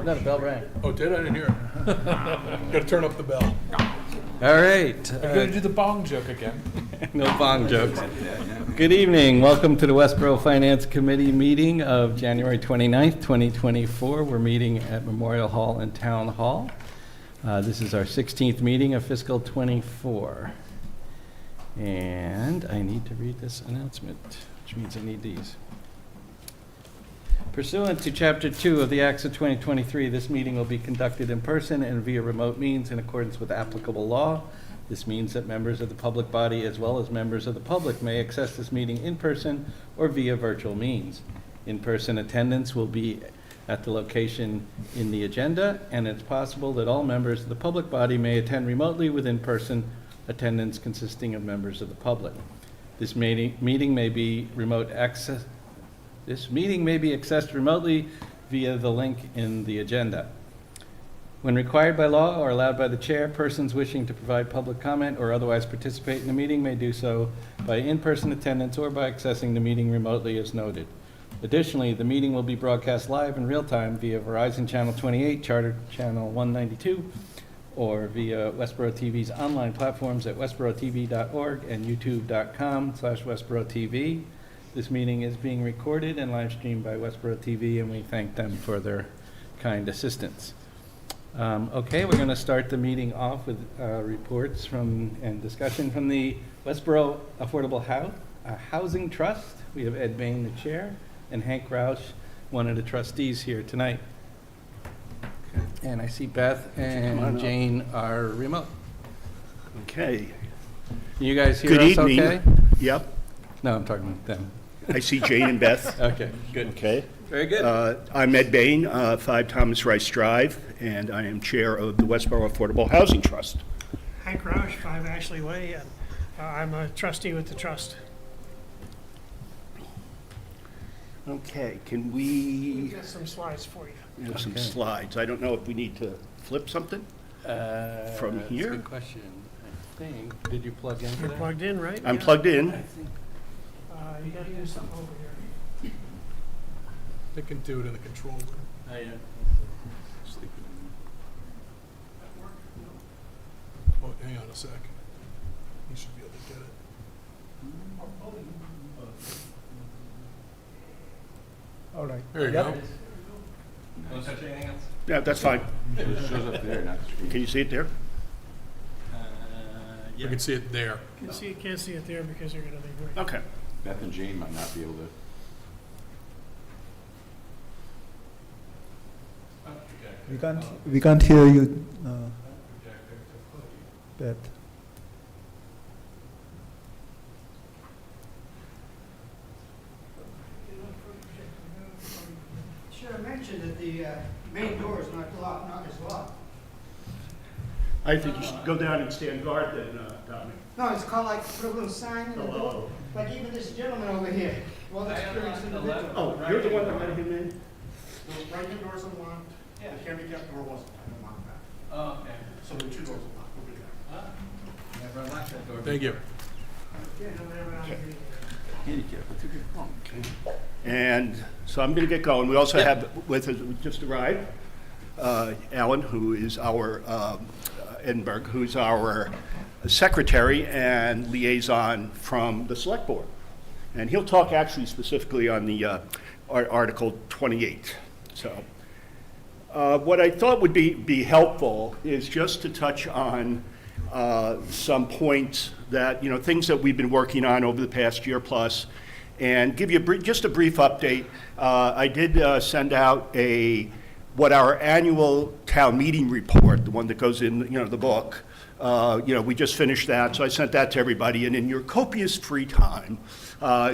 No, the bell rang. Oh, did I? Didn't hear it. Got to turn up the bell. All right. I'm going to do the bong joke again. No bong jokes. Good evening. Welcome to the Westborough Finance Committee meeting of January 29th, 2024. We're meeting at Memorial Hall and Town Hall. This is our 16th meeting of fiscal 24. And I need to read this announcement, which means I need these. Pursuant to Chapter 2 of the Acts of 2023, this meeting will be conducted in person and via remote means in accordance with applicable law. This means that members of the public body as well as members of the public may access this meeting in person or via virtual means. In-person attendance will be at the location in the agenda, and it's possible that all members of the public body may attend remotely with in-person attendance consisting of members of the public. This meeting may be accessed remotely via the link in the agenda. When required by law or allowed by the chair, persons wishing to provide public comment or otherwise participate in the meeting may do so by in-person attendance or by accessing the meeting remotely as noted. Additionally, the meeting will be broadcast live in real time via Verizon Channel 28, Charter Channel 192, or via Westborough TV's online platforms at westboroughTV.org and youtube.com/WestboroughTV. This meeting is being recorded and live streamed by Westborough TV, and we thank them for their kind assistance. Okay, we're going to start the meeting off with reports and discussion from the Westborough Affordable Housing Trust. We have Ed Bain, the chair, and Hank Roush, one of the trustees here tonight. Okay. And I see Beth and Jane are remote. Okay. Can you guys hear Good us evening. okay? Yep. No, I'm talking to them. I see Jane and Beth. Okay, good. Okay. Very good. I'm Ed Bain, 5 Thomas Rice Drive, and I am chair of the Westborough Affordable Housing Trust. Hank Roush, 5 Ashley Way, and I'm a trustee with the trust. Okay, can We've we got some slides for you. have some Okay. slides? I don't know if we need to flip something from That's here? a good question. I think, did you plug into You're that? plugged in, right? I'm plugged in. I think You gotta do something over here. They can do it in the control room. Oh, yeah. Oh, hang on a sec. You should be able to get it. All right. There you go. Don't touch anything else? Yeah, that's fine. It shows up there, not the screen. Can you see it there? You can see it there. Can't see it there because you're gonna be right. Okay. Beth and Jane might not be able to. We can't hear you, Beth. Should have mentioned that the main door is not locked, not as locked. I think you should go down and stand guard then, Tommy. No, it's called like, put a little sign in the door, Oh. like even this gentleman over here, well experienced individual. Oh, you're the one that let him in? The right-hand door's unlocked, the handicap door wasn't, I unlocked that. Oh, okay. So the 2 doors unlocked, we'll be there. Never unlocked that door. Thank you. Handicap, that's a good point. And so I'm going to get going. We also have with us, we just arrived, Alan, who is our, Edinburgh, who's our secretary and liaison from the select board. And he'll talk actually specifically on the Article 28. So what I thought would be helpful is just to touch on some points that, things that we've been working on over the past year plus, and give you just a brief update. I did send out what our annual town meeting report, the one that goes in, the book. We just finished that, so I sent that to everybody. And in your copious free time,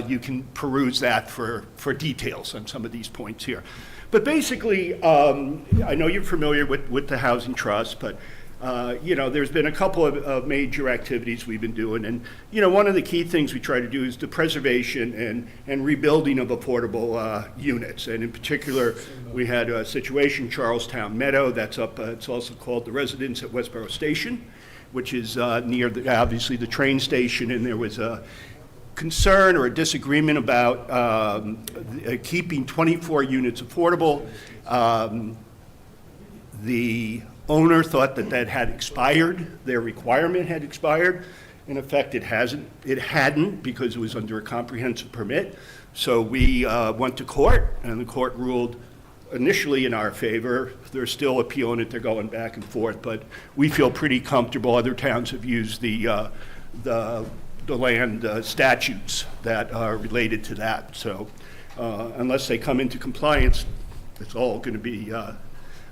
you can peruse that for details on some of these points here. But basically, I know you're familiar with the Housing Trust, but there's been a couple of major activities we've been doing. And, one of the key things we try to do is the preservation and rebuilding of affordable units. And in particular, we had a situation, Charlestown Meadow, that's up, it's also called the Residence at Westborough Station, which is near, obviously, the train station. And there was a concern or a disagreement about keeping 24 units affordable. The owner thought that that had expired, their requirement had expired. In effect, it hasn't. It hadn't because it was under a comprehensive permit. So we went to court, and the court ruled initially in our favor. They're still appealing it. They're going back and forth, but we feel pretty comfortable. Other towns have used the land statutes that are related to that. So unless they come into compliance, it's all going to be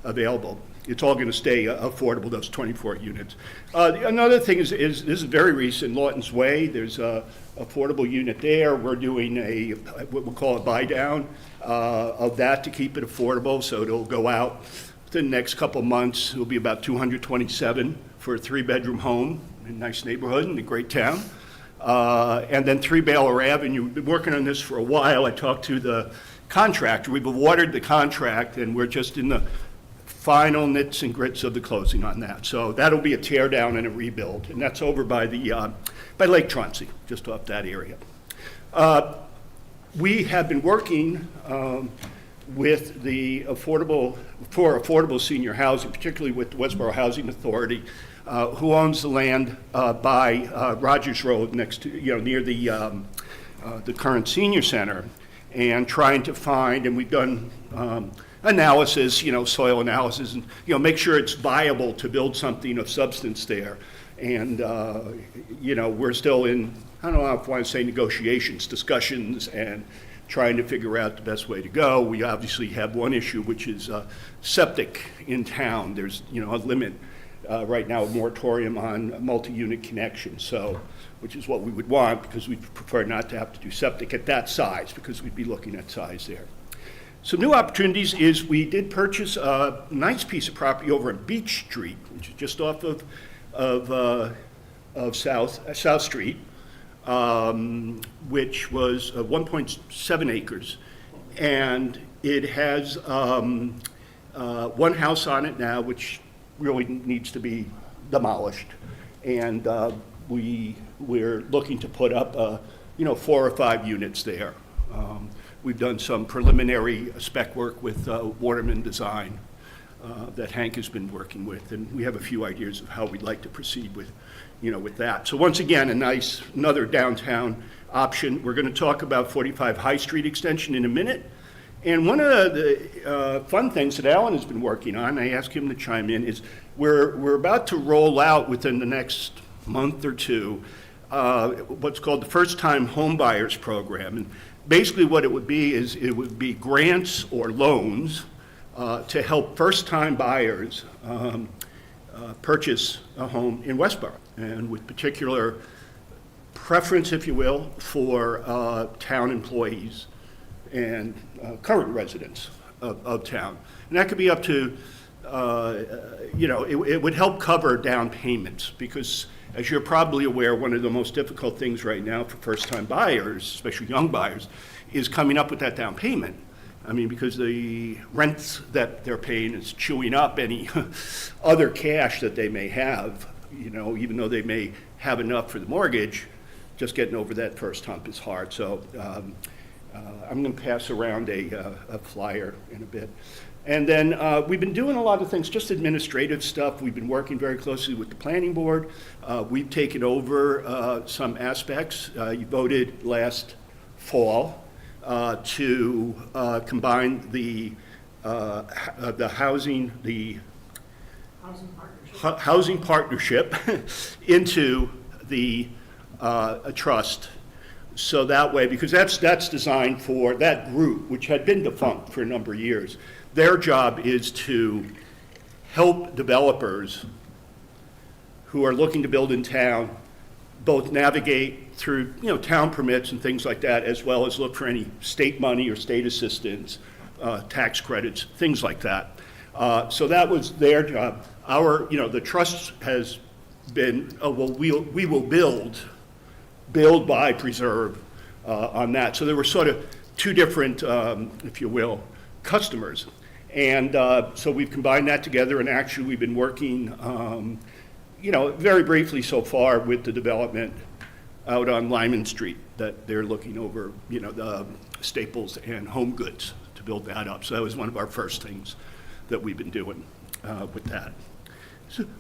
available. It's all going to stay affordable, those 24 units. Another thing is this is very recent, Lawton's Way. There's a affordable unit there. We're doing what we'll call a buy down of that to keep it affordable. So it'll go out within the next couple months. It'll be about $227 for a 3-bedroom home in a nice neighborhood in a great town. And then 3 Baylor Avenue. We've been working on this for a while. I talked to the contractor. We've awarded the contract, and we're just in the final nits and grits of the closing on that. So that'll be a tear down and a rebuild, and that's over by by Lake Chauncey, just off that area. We have been working with the affordable senior housing, particularly with the Westborough Housing Authority, who owns the land by Rogers Road next to, near the current senior center, and trying to find, and we've done analysis, soil analysis, and, make sure it's viable to build something of substance there. And, we're still in, I don't know if I want to say negotiations, discussions, and trying to figure out the best way to go. We obviously have one issue, which is septic in town. There's, a limit right now, a moratorium on multi-unit connections, so, which is what we would want, because we prefer not to have to do septic at that size, because we'd be looking at size there. Some new opportunities is we did purchase a nice piece of property over on Beach Street, which is just off of South Street, which was 1.7 acres. And it has one house on it now, which really needs to be demolished. And we're looking to put up, 4 or 5 units there. We've done some preliminary spec work with Waterman Design that Hank has been working with, and we have a few ideas of how we'd like to proceed with, with that. So once again, another downtown option. We're going to talk about 45 High Street extension in a minute. And one of the fun things that Alan has been working on, I asked him to chime in, is we're about to roll out within the next month or two what's called the First-Time Home Buyers Program. And basically what it would be is it would be grants or loans to help first-time buyers purchase a home in Westborough, and with particular preference, if you will, for town employees and current residents of town. And that could be up to, it would help cover down payments, because as you're probably aware, one of the most difficult things right now for first-time buyers, especially young buyers, is coming up with that down payment. I mean, because the rents that they're paying is chewing up any other cash that they may have, even though they may have enough for the mortgage, just getting over that first hump is hard. So I'm going to pass around a flyer in a bit. And then we've been doing a lot of things, just administrative stuff. We've been working very closely with the planning board. We've taken over some aspects. You voted last fall to combine the housing partnership into the a trust. So that way, because that's designed for that group, which had been defunct for a number of years. Their job is to help developers who are looking to build in town both navigate through, town permits and things like that, as well as look for any state money or state assistance, tax credits, things like that. So that was their job. The trust has been, we will build, buy, preserve on that. So there were sort of two different, if you will, customers. And so we've combined that together, and actually we've been working, very briefly so far with the development out on Lyman Street that they're looking over, the Staples and Home Goods to build that up. So that was one of our first things that we've been doing. with that.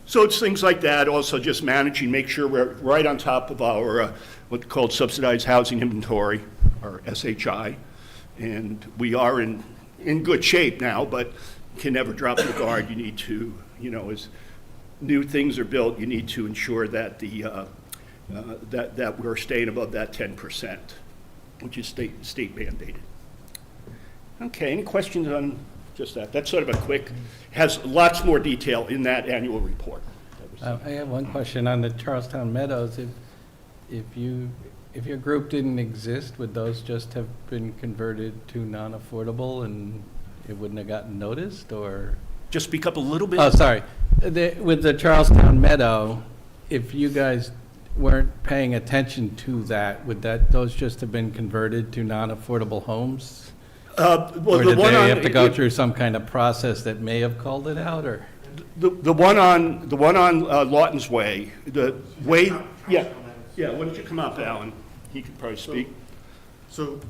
So it's things like that, also just managing, make sure we're right on top of our what's called subsidized housing inventory, or SHI. And we are in good shape now, but can never drop the guard. You need to, as new things are built, you need to ensure that that we're staying above that 10%, which is state mandated. Okay, any questions on just that? That's sort of a quick, has lots more detail in that annual report. I have one question on the Charlestown Meadows. If your group didn't exist, would those just have been converted to non-affordable and it wouldn't have gotten noticed, or? Just speak up a little bit. Oh, sorry. With the Charlestown Meadow, if you guys weren't paying attention to that, would those just have been converted to non-affordable homes? Or did they have to go through some kind of process that may have called it out, or? The one on Lawton's Way, yeah. Why don't you come up, Alan? He could probably speak. So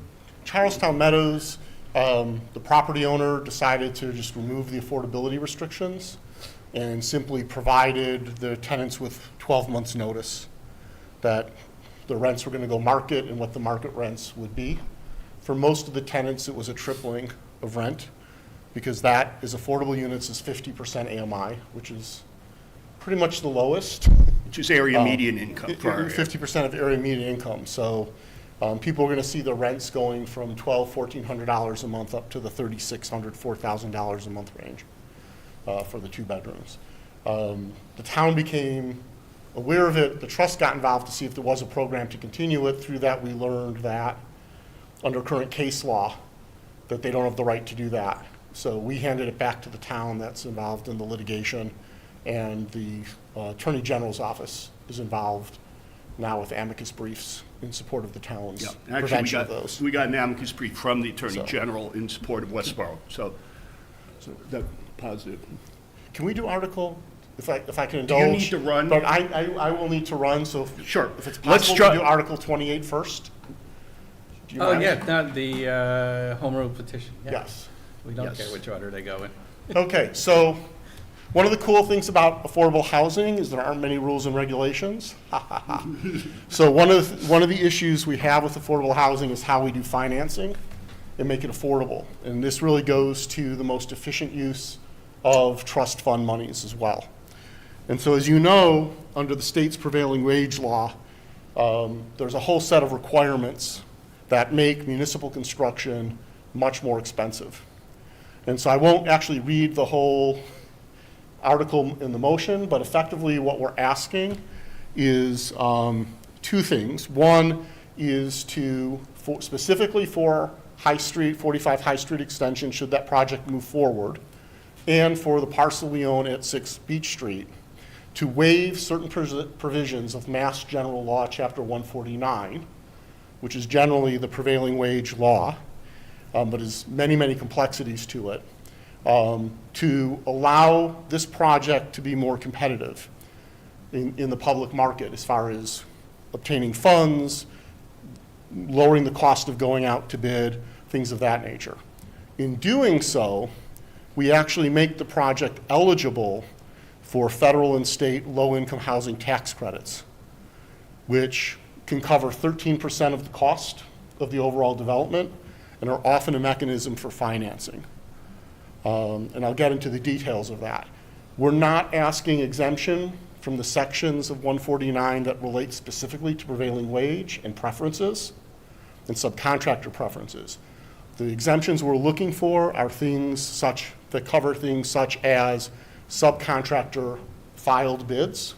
Charlestown Meadows, the property owner decided to just remove the affordability restrictions and simply provided the tenants with 12 months notice that the rents were going to go market and what the market rents would be. For most of the tenants, it was a tripling of rent, because that is affordable units is 50% AMI, which is pretty much the lowest. Which is area median income for our area. 50% of area median income. So people are going to see the rents going from $1,200, $1,400 a month up to the $3,600, $4,000 a month range for the 2 bedrooms. The town became aware of it. The trust got involved to see if there was a program to continue it. Through that, we learned that under current case law, that they don't have the right to do that. So we handed it back to the town that's involved in the litigation, and the Attorney General's office is involved now with amicus briefs in support of the town's prevention of those. We got an amicus brief from the Attorney General in support of Westborough, so that's positive. Can we do article, if I can indulge? Do you need to run? But I will need to run, so Sure. If it's possible to do Article 28 first? Do you mind? Yeah, not the home rule petition. Yeah. Yes. We don't care which order they go in. Okay, so one of the cool things about affordable housing is there aren't many rules and regulations. So one of the issues we have with affordable housing is how we do financing and make it affordable. And this really goes to the most efficient use of trust fund monies as well. And so, as you know, under the state's prevailing wage law, there's a whole set of requirements that make municipal construction much more expensive. And so I won't actually read the whole article in the motion, but effectively what we're asking is 2 things. One is specifically for High Street, 45 High Street extension, should that project move forward, and for the parcel we own at 6 Beach Street, to waive certain provisions of Mass General Law, Chapter 149, which is generally the prevailing wage law, but has many, many complexities to it, to allow this project to be more competitive in the public market as far as obtaining funds, lowering the cost of going out to bid, things of that nature. In doing so, we actually make the project eligible for federal and state low-income housing tax credits, which can cover 13% of the cost of the overall development and are often a mechanism for financing. And I'll get into the details of that. We're not asking exemption from the sections of 149 that relate specifically to prevailing wage and preferences and subcontractor preferences. The exemptions we're looking for are things that cover things such as subcontractor filed bids.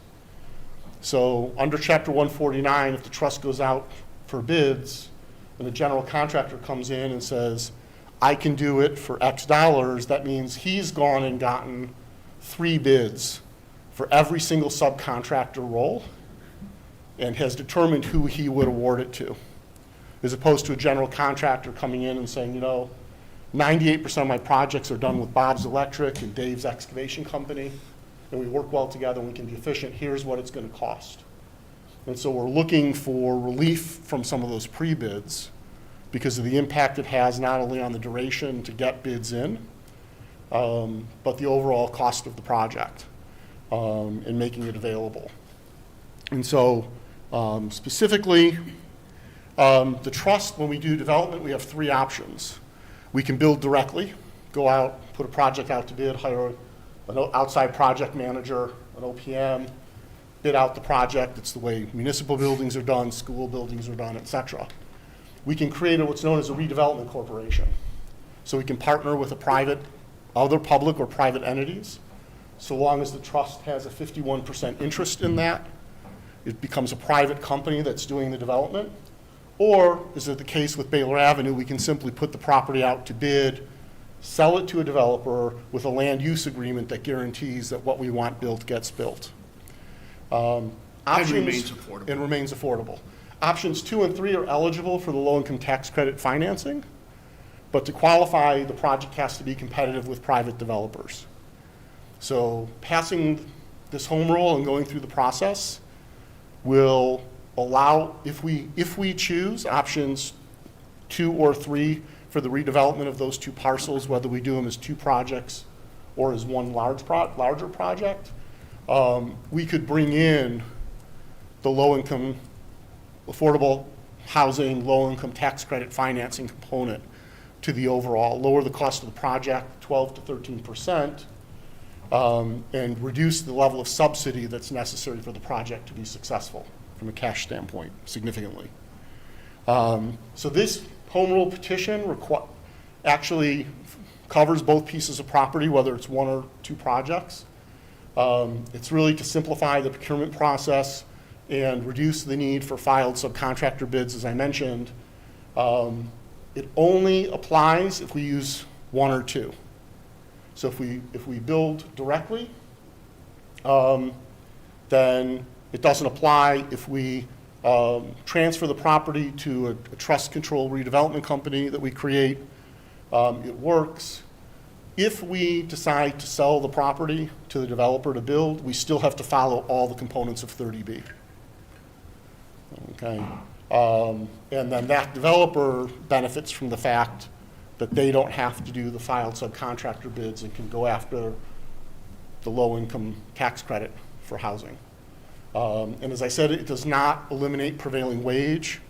So under Chapter 149, if the trust goes out for bids and the general contractor comes in and says, I can do it for X dollars, that means he's gone and gotten 3 bids for every single subcontractor role and has determined who he would award it to, as opposed to a general contractor coming in and saying, 98% of my projects are done with Bob's Electric and Dave's Excavation Company, and we work well together and we can be efficient. Here's what it's going to cost. And so we're looking for relief from some of those pre-bids because of the impact it has not only on the duration to get bids in, but the overall cost of the project and making it available. And so specifically, the trust, when we do development, we have three options. We can build directly, go out, put a project out to bid, hire an outside project manager, an OPM, bid out the project. It's the way municipal buildings are done, school buildings are done, et cetera. We can create what's known as a redevelopment corporation. So we can partner with other public or private entities. So long as the trust has a 51% interest in that, it becomes a private company that's doing the development. Or, as is the case with Baylor Avenue, we can simply put the property out to bid, sell it to a developer with a land use agreement that guarantees that what we want built gets built. And remains affordable. And remains affordable. Options 2 and 3 are eligible for the low-income tax credit financing, but to qualify, the project has to be competitive with private developers. So passing this home rule and going through the process will allow, if we choose options 2 or 3 for the redevelopment of those 2 parcels, whether we do them as 2 projects or as one larger project, we could bring in the low-income, affordable housing, low-income tax credit financing component to the overall, lower the cost of the project 12 to 13%, and reduce the level of subsidy that's necessary for the project to be successful from a cash standpoint significantly. So this home rule petition actually covers both pieces of property, whether it's 1 or 2 projects. It's really to simplify the procurement process and reduce the need for filed subcontractor bids, as I mentioned. It only applies if we use 1 or 2. So if we build directly, then it doesn't apply. If we transfer the property to a trust control redevelopment company that we create, it works. If we decide to sell the property to the developer to build, we still have to follow all the components of 30B. Okay. And then that developer benefits from the fact that they don't have to do the filed subcontractor bids and can go after the low-income tax credit for housing. And as I said, it does not eliminate prevailing wage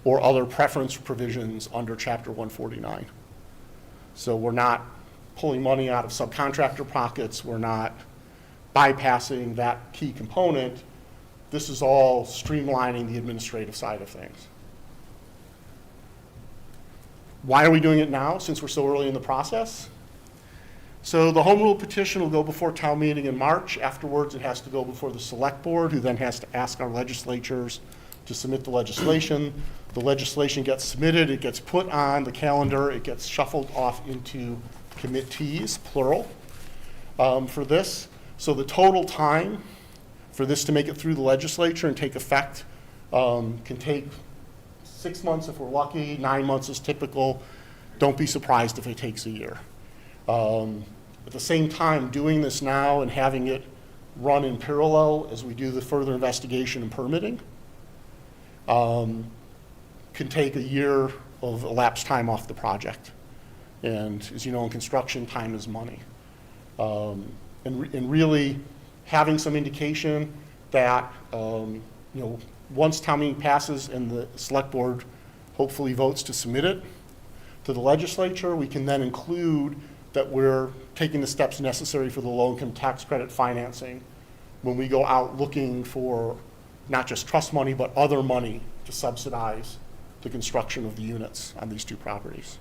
or other preference provisions under Chapter 149. So we're not pulling money out of subcontractor pockets. We're not bypassing that key component. This is all streamlining the administrative side of things. Why are we doing it now, since we're so early in the process? So the home rule petition will go before town meeting in March. Afterwards, it has to go before the select board, who then has to ask our legislatures to submit the legislation. The legislation gets submitted, it gets put on the calendar, it gets shuffled off into committees, plural, for this. So the total time for this to make it through the legislature and take effect can take 6 months if we're lucky, 9 months is typical. Don't be surprised if it takes a year. At the same time, doing this now and having it run in parallel as we do the further investigation and permitting can take a year of elapsed time off the project. And as you know, in construction, time is money. And really having some indication that, once town meeting passes and the select board hopefully votes to submit it to the legislature, we can then include that we're taking the steps necessary for the low-income tax credit financing when we go out looking for not just trust money, but other money to subsidize the construction of the units on these 2 properties.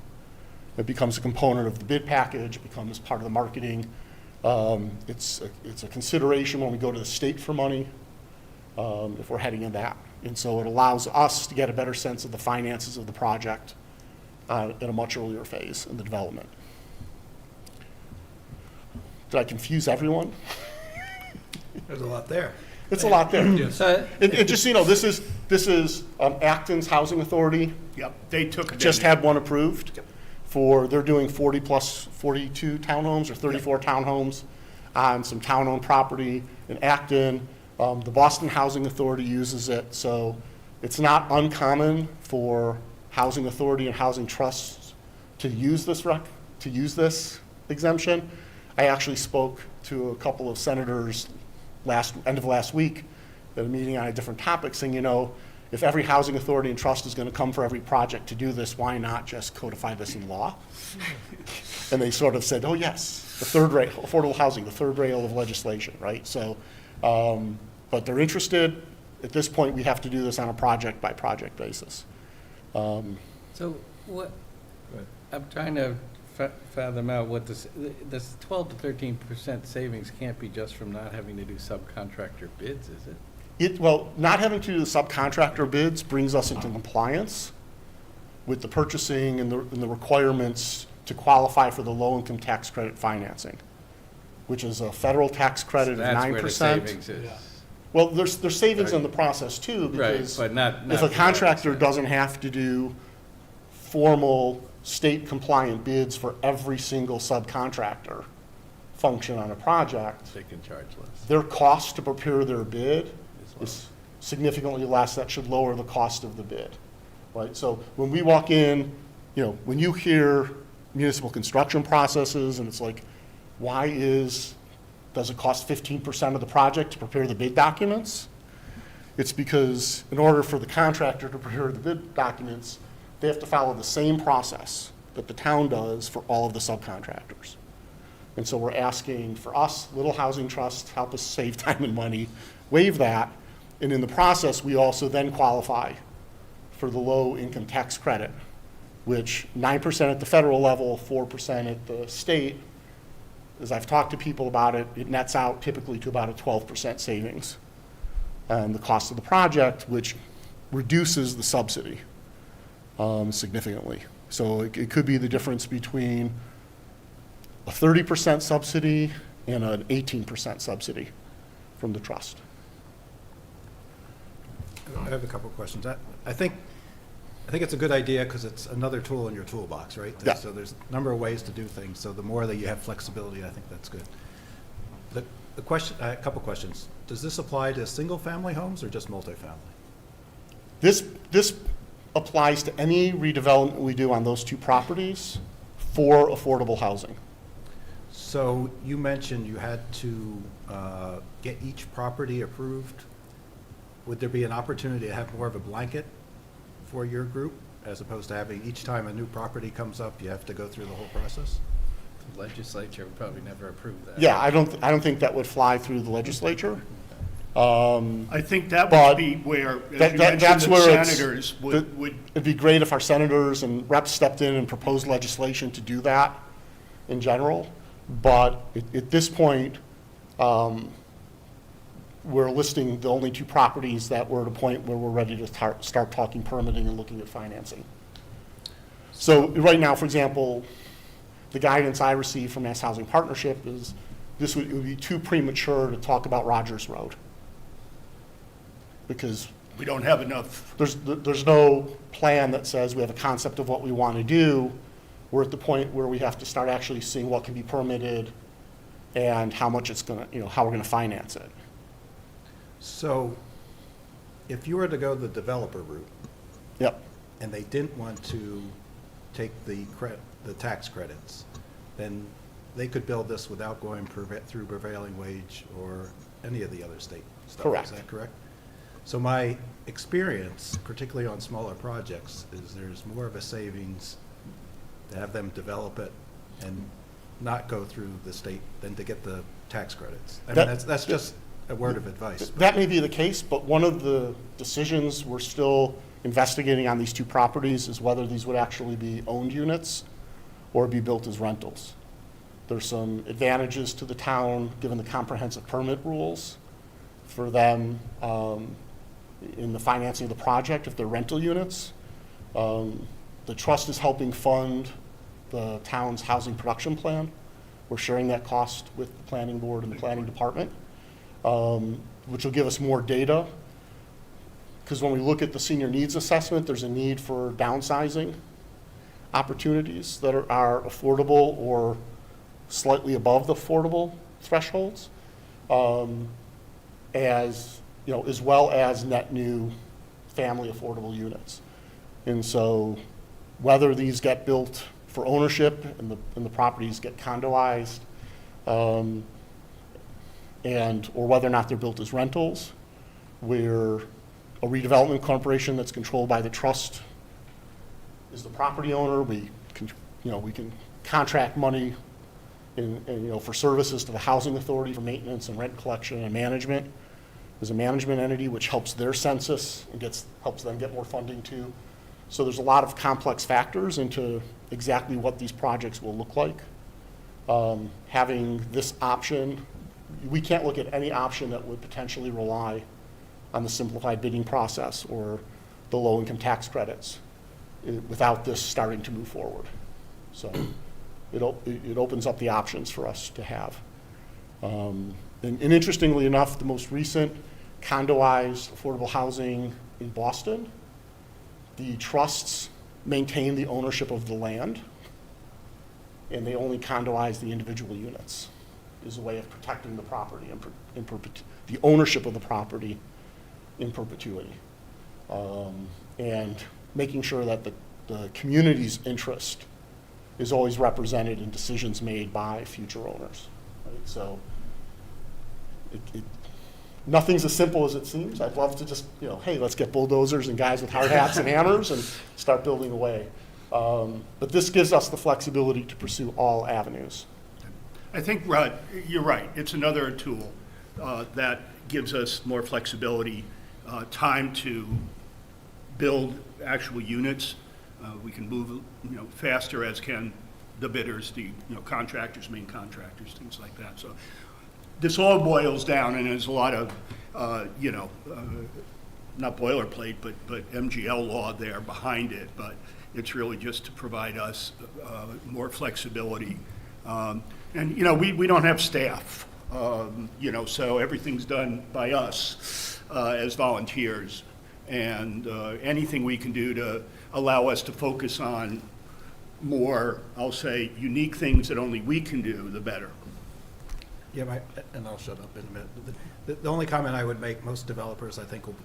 It becomes a component of the bid package, it becomes part of the marketing. It's a consideration when we go to the state for money, if we're heading in that. And so it allows us to get a better sense of the finances of the project at a much earlier phase in the development. Did I confuse everyone? There's a lot there. It's a lot there. And just so you know, this is Acton's Housing Authority. Yep, they took it. Just had one approved. They're doing 40 plus 42 townhomes or 34 townhomes on some town-owned property in Acton. The Boston Housing Authority uses it, so it's not uncommon for housing authority and housing trusts to use this exemption. I actually spoke to a couple of senators end of last week at a meeting on a different topic, saying, you know, if every housing authority and trust is going to come for every project to do this, why not just codify this in law? And they sort of said, oh, yes, the third rail, affordable housing, the third rail of legislation, right? So, but they're interested. At this point, we have to do this on a project-by-project basis. So what, I'm trying to fathom out what this 12 to 13% savings can't be just from not having to do subcontractor bids, is it? Well, not having to do the subcontractor bids brings us into compliance with the purchasing and the requirements to qualify for the low-income tax credit financing, which is a federal tax credit of 9%. That's where the savings is. Well, there's savings in the process too, because Right, but not if a to that contractor extent. doesn't have to do formal state-compliant bids for every single subcontractor function on a project, They can charge less. their cost to prepare their bid is significantly less. That should lower the cost of the bid, right? So when we walk in, you know, when you hear municipal construction processes and it's like, does it cost 15% of the project to prepare the bid documents? It's because in order for the contractor to prepare the bid documents, they have to follow the same process that the town does for all of the subcontractors. And so we're asking for us, Little Housing Trust, help us save time and money, waive that. And in the process, we also then qualify for the low income tax credit, which 9% at the federal level, 4% at the state. As I've talked to people about it, it nets out typically to about a 12% savings on the cost of the project, which reduces the subsidy significantly. So it could be the difference between a 30% subsidy and an 18% subsidy from the trust. I have a couple of questions. I think it's a good idea because it's another tool in your toolbox, right? Yeah. So there's a number of ways to do things. So the more that you have flexibility, I think that's good. The question, a couple questions. Does this apply to single-family homes or just multifamily? This applies to any redevelopment we do on those two properties for affordable housing. So you mentioned you had to get each property approved. Would there be an opportunity to have more of a blanket for your group as opposed to having each time a new property comes up, you have to go through the whole process? The legislature would probably never approve that. Yeah, I don't think that would fly through the legislature. I think that But would be where, as that- you that- mentioned, that's the where it's- senators would, It'd be great if our senators and reps stepped in and proposed legislation to do that in general. But at this point, we're listing the only two properties that we're at a point where we're ready to start talking permitting and looking at financing. So right now, for example, the guidance I received from Mass Housing Partnership is it would be too premature to talk about Rogers Road. Because we don't have enough. there's no plan that says we have a concept of what we want to do. We're at the point where we have to start actually seeing what can be permitted and how much it's going to, how we're going to finance it. So if you were to go the developer route Yep. and they didn't want to take the tax credits, then they could build this without going through prevailing wage or any of the other state stuff. Correct. Is that correct? So my experience, particularly on smaller projects, is there's more of a savings to have them develop it and not go through the state than to get the tax credits. I mean, that's just a word of advice. That may be the case, but one of the decisions we're still investigating on these two properties is whether these would actually be owned units or be built as rentals. There's some advantages to the town, given the comprehensive permit rules, for them in the financing of the project if they're rental units. The trust is helping fund the town's housing production plan. We're sharing that cost with the planning board and the planning department, which will give us more data. Because when we look at the senior needs assessment, there's a need for downsizing opportunities that are affordable or slightly above the affordable thresholds, as well as net new family affordable units. And so whether these get built for ownership and the properties get condoized, or whether or not they're built as rentals. We're a redevelopment corporation that's controlled by the trust is the property owner. We can, we can contract money for services to the housing authority for maintenance and rent collection and management. There's a management entity which helps their census and helps them get more funding too. So there's a lot of complex factors into exactly what these projects will look like. Having this option, we can't look at any option that would potentially rely on the simplified bidding process or the low income tax credits without this starting to move forward. So it opens up the options for us to have. And interestingly enough, the most recent condoized affordable housing in Boston, the trusts maintain the ownership of the land, and they only condoize the individual units as a way of protecting the property and the ownership of the property in perpetuity, and making sure that the community's interest is always represented in decisions made by future owners. Right? So nothing's as simple as it seems. I'd love to just, hey, let's get bulldozers and guys with hard hats and hammers and start building away. But this gives us the flexibility to pursue all avenues. I think, Rod, you're right. It's another tool that gives us more flexibility, time to build actual units. We can move, faster, as can the bidders, the contractors, main contractors, things like that. So this all boils down, and there's a lot of, not boilerplate, but MGL law there behind it. But it's really just to provide us more flexibility. And we don't have staff, so everything's done by us as volunteers. And anything we can do to allow us to focus on more, I'll say, unique things that only we can do, the better. Yeah, and I'll shut up in a minute. The only comment I would make, most developers, I think, will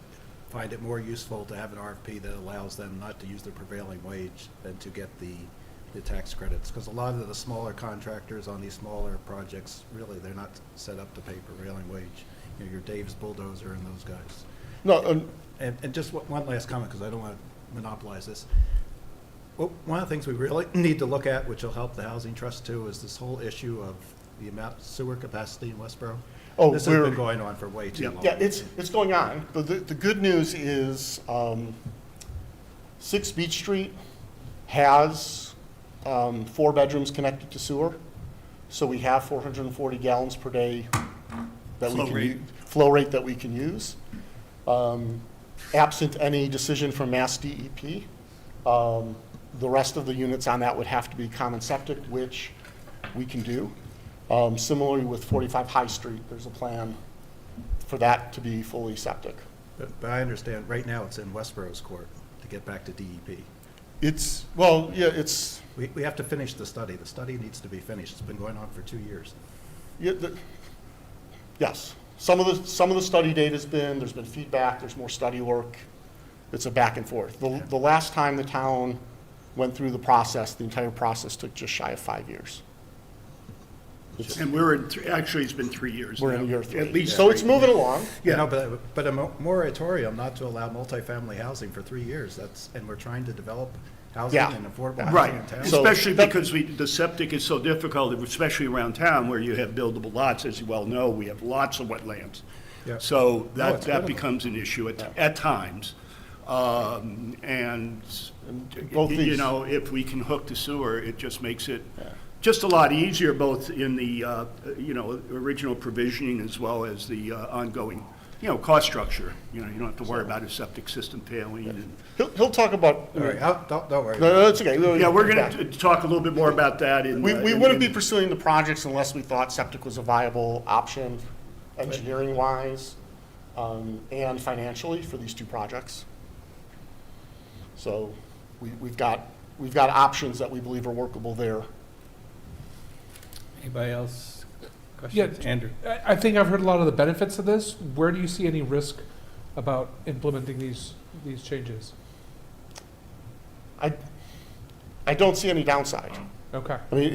find it more useful to have an RFP that allows them not to use their prevailing wage than to get the tax credits. Because a lot of the smaller contractors on these smaller projects, really, they're not set up to pay prevailing wage. Your Dave's Bulldozer and those guys. No, And just one last comment, because I don't want to monopolize this. Well, one of the things we really need to look at, which will help the Housing Trust too, is this whole issue of the amount of sewer capacity in Westborough. Oh, this has been going on for way too long. yeah, it's going on. But the good news is 6 Beach Street has 4 bedrooms connected to sewer. So we have 440 gallons per day that flow rate that we can use. Absent any decision from Mass DEP, the rest of the units on that would have to be common septic, which we can do. Similarly with 45 High Street, there's a plan for that to be fully septic. But I understand, right now it's in Westborough's court to get back to DEP. We have to finish the study. The study needs to be finished. It's been going on for 2 years. Yes. Some of the study data's there's been feedback, there's more study work. It's a back and forth. The last time the town went through the process, the entire process took just shy of 5 years. And we're in, actually, it's been 3 years We're now. in year 3. At least so three. It's moving along. Yeah. But a moratorium not to allow multifamily housing for 3 years, and we're trying to develop housing and affordable housing Right, in town. especially because the septic is so difficult, especially around town where you have buildable lots. As you well know, we have lots of wetlands. Yeah. So that it's critical. becomes an issue at times. And both these. if we can hook the sewer, it just makes it just a lot easier, both in the original provisioning as well as the ongoing cost structure. You don't have to worry about a septic system failing. And, He'll talk about. All right, don't worry. No, that's okay. yeah, we're going to talk a little bit more about that. We wouldn't be pursuing the projects unless we thought septic was a viable option, engineering-wise, and financially for these 2 projects. So we've got options that we believe are workable there. Anybody else? Questions? Yeah, Andrew? I think I've heard a lot of the benefits of this. Where do you see any risk about implementing these changes? I don't see any downside. Okay. I mean,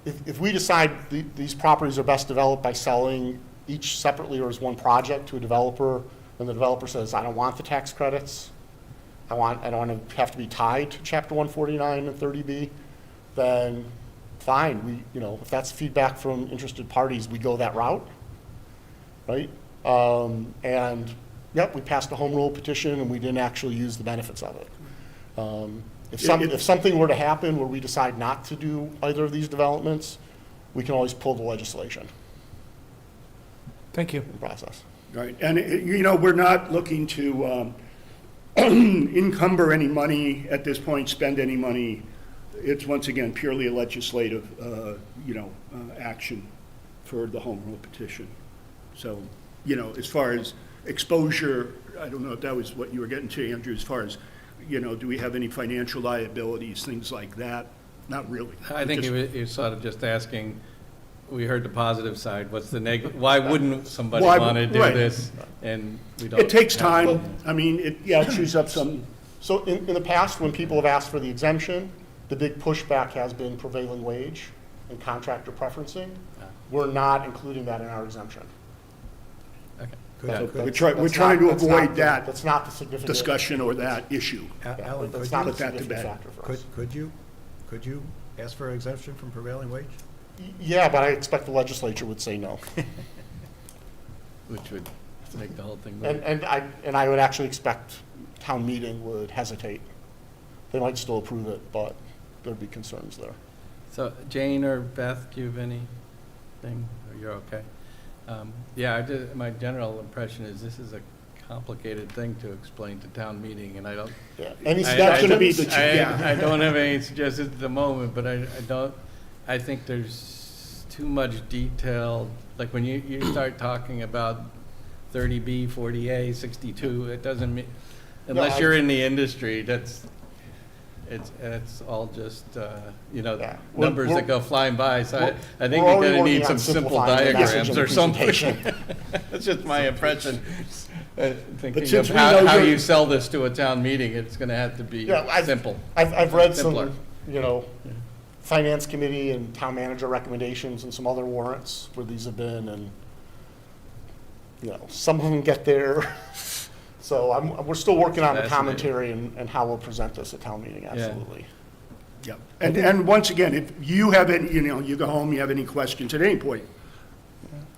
if we decide these properties are best developed by selling each separately or as one project to a developer, and the developer says, I don't want the tax credits, I don't want to have to be tied to Chapter 149 and 30B, then fine, if that's feedback from interested parties, we go that route, right? And, yep, we passed a home rule petition and we didn't actually use the benefits of it. If something were to happen where we decide not to do either of these developments, we can always pull the legislation Thank you. in process. Right, and, we're not looking to encumber any money at this point, spend any money. It's, once again, purely a legislative, action for the home rule petition. So, as far as exposure, I don't know if that was what you were getting to, Andrew, as far as, do we have any financial liabilities, things like that? Not really. I think you're sort of just asking, we heard the positive side, what's the negative? Why wouldn't somebody Why- want to do right. this? And we don't. It takes have to. time. I mean, it chews up some. So in the past, when people have asked for the exemption, the big pushback has been prevailing wage and contractor preferencing. We're not including that in our exemption. Okay. Could- So could- we're trying to avoid that That's not the significant. discussion or that issue. Yeah, Alan, that's could not you- a Put that to significant bed. factor for us. Could you ask for an exemption from prevailing wage? Yeah, but I expect the legislature would say no. Which would make the whole thing And, move. and I would actually expect town meeting would hesitate. They might still approve it, but there'd be concerns there. So Jane or Beth, do you have anything, or you're okay? My general impression is this is a complicated thing to explain to town meeting, and I don't. Yeah. Any That's gonna be suggestions? the- I don't have any suggestions at the moment, but I think there's too much detail, like when you start talking about 30B, 40A, 62, it doesn't mean, unless you're in the industry, it's all just, Yeah. numbers that go flying by, so I think we're you're already gonna working need on some simple simplifying the message diagrams in the or something. presentation. That's just my impression. Thinking since of we know how you're- you sell this to a town meeting, it's gonna have to be Yeah, simple. I've read Simpler. some, finance committee and town manager recommendations and some other warrants where these have been, and, some of them get there. So we're still working on the Fascinating. commentary and how we'll present this at town meeting, absolutely. Yeah, and once again, if you have any, you go home, you have any questions at any point,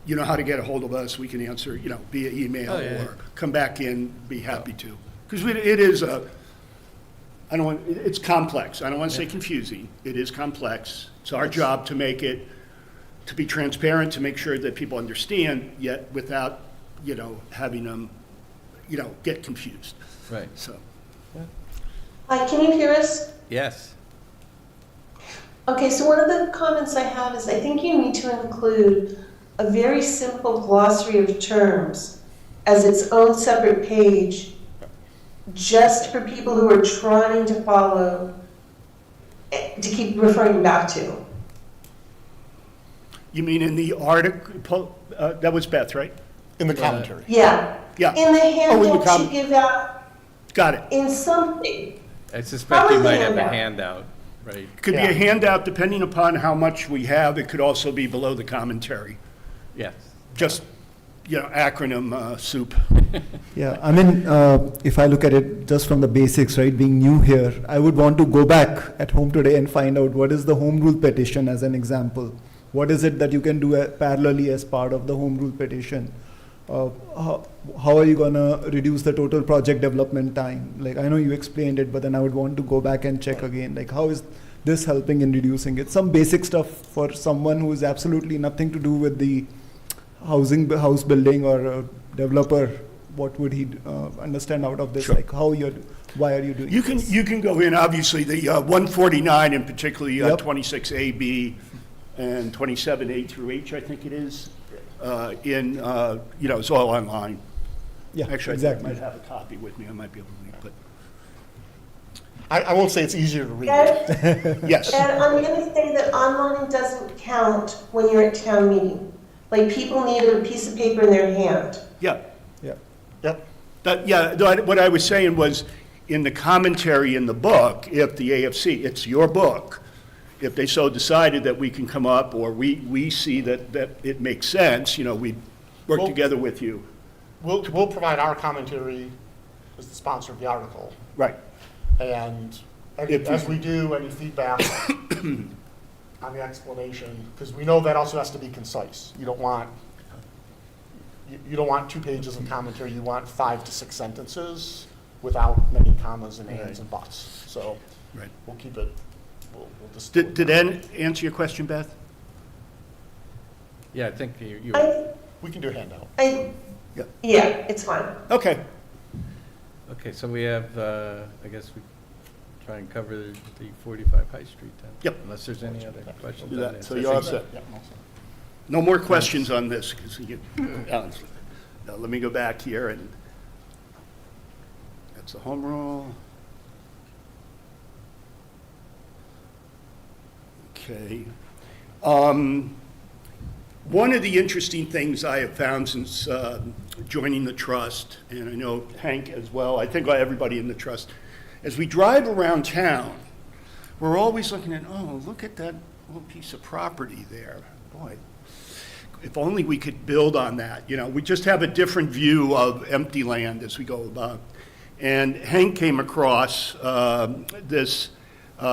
you know how to get a hold of us, we can answer, via email Oh, yeah. or come back in, be happy to. Because it is it's complex, I don't want to say confusing, it is complex. It's our job to make it, to be transparent, to make sure that people understand, yet without, having them, get confused, Right, so. Hi, can you hear us? yes. Okay, so one of the comments I have is I think you need to include a very simple glossary of terms as its own separate page, just for people who are trying to follow, to keep referring back to. You mean in the article, that was Beth, right? In the commentary. Yeah. Yeah. In the in the handout you give out, Got it. in something. I suspect you Probably might have a handout. handout, right? Could be Yeah. a handout, depending upon how much we have. It could also be below the commentary. Yes. Just, acronym soup. Yeah, I mean, if I look at it just from the basics, right, being new here, I would want to go back at home today and find out what is the home rule petition as an example. What is it that you can do parallelly as part of the home rule petition? How are you gonna reduce the total project development time? Like, I know you explained it, but then I would want to go back and check again. Like, how is this helping in reducing it? Some basic stuff for someone who is absolutely nothing to do with the house building or a developer. What would he understand out of this? Sure. Like, why are you doing this? You can go in, obviously, the 149 and particularly Yep. 26A, B, and 27A through H, I think it is, it's all online. Yeah, Actually, I exactly. might have a copy with me, I might be able to read, but, I won't say it's easier to read. Ed, yes. And I'm gonna say that online doesn't count when you're at town meeting. Like, people need a piece of paper in their hand. Yeah. Yeah. Yep. What I was saying was, in the commentary in the book, if the AFC, it's your book, if they so decided that we can come up, or we see that it makes sense, we work Well- together with you. We'll provide our commentary as the sponsor of the article. Right. And If as you- we do, any feedback on the explanation, because we know that also has to be concise. You don't want 2 pages of commentary, you want 5 to 6 sentences without many commas and ands and buts. So Right. we'll keep it, we'll just. Did that answer your question, Beth? Yeah, I think you We can do a handout. Yeah. Yeah, it's fine. Okay. okay, so we have, I guess we try and cover the 45 High Street then. Yep. Unless there's any other questions Do on that. this. So I you're all think- set. Yeah, I'm all set. No more questions on this, because now let me go back here, and that's the home rule. Okay. One of the interesting things I have found since joining the trust, and I know Hank as well, I think everybody in the trust, as we drive around town, we're always looking at, oh, look at that little piece of property there. Boy, if only we could build on that. We just have a different view of empty land as we go about. And Hank came across this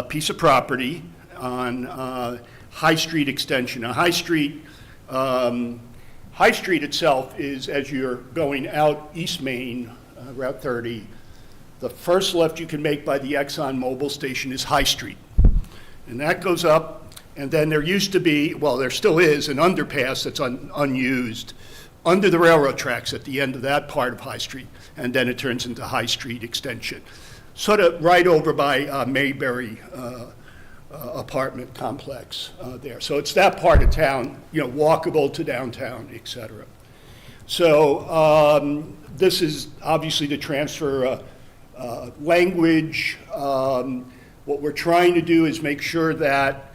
piece of property on High Street Extension. Now, High Street itself is, as you're going out East Main, Route 30, the first left you can make by the Exxon Mobil station is High Street. And that goes up. And then there used to be, well, there still is, an underpass that's unused under the railroad tracks at the end of that part of High Street. And then it turns into High Street Extension. Sort of right over by Mayberry apartment complex there. So it's that part of town, walkable to downtown, et cetera. So this is obviously to transfer language. What we're trying to do is make sure that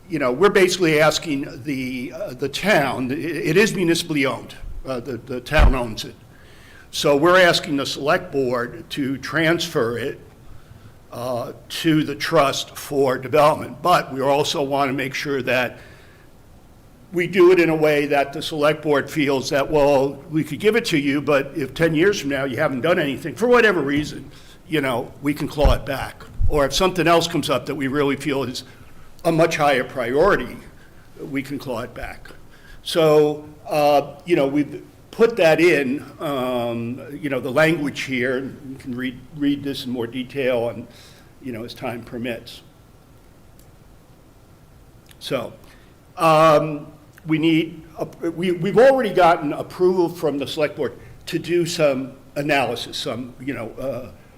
we're basically asking the town, it is municipally owned, the town owns it. So we're asking the select board to transfer it to the trust for development. But we also want to make sure that we do it in a way that the select board feels that, well, we could give it to you, but if 10 years from now you haven't done anything, for whatever reason, we can claw it back. Or if something else comes up that we really feel is a much higher priority, we can claw it back. So, we've put that in, the language here. You can read this in more detail and, as time permits. So, we've already gotten approval from the select board to do some analysis, some,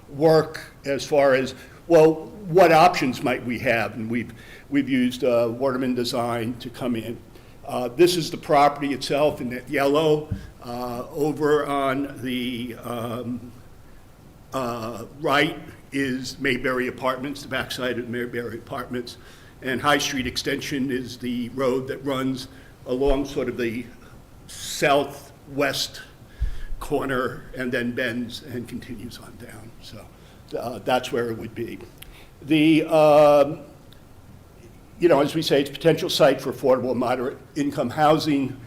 work as far as, well, what options might we have? And we've used Waterman Design to come in. This is the property itself in that yellow. Over on the right is Mayberry Apartments, the backside of Mayberry Apartments. And High Street Extension is the road that runs along sort of the southwest corner and then bends and continues on down. So that's where it would be. As we say, it's a potential site for affordable and moderate income housing.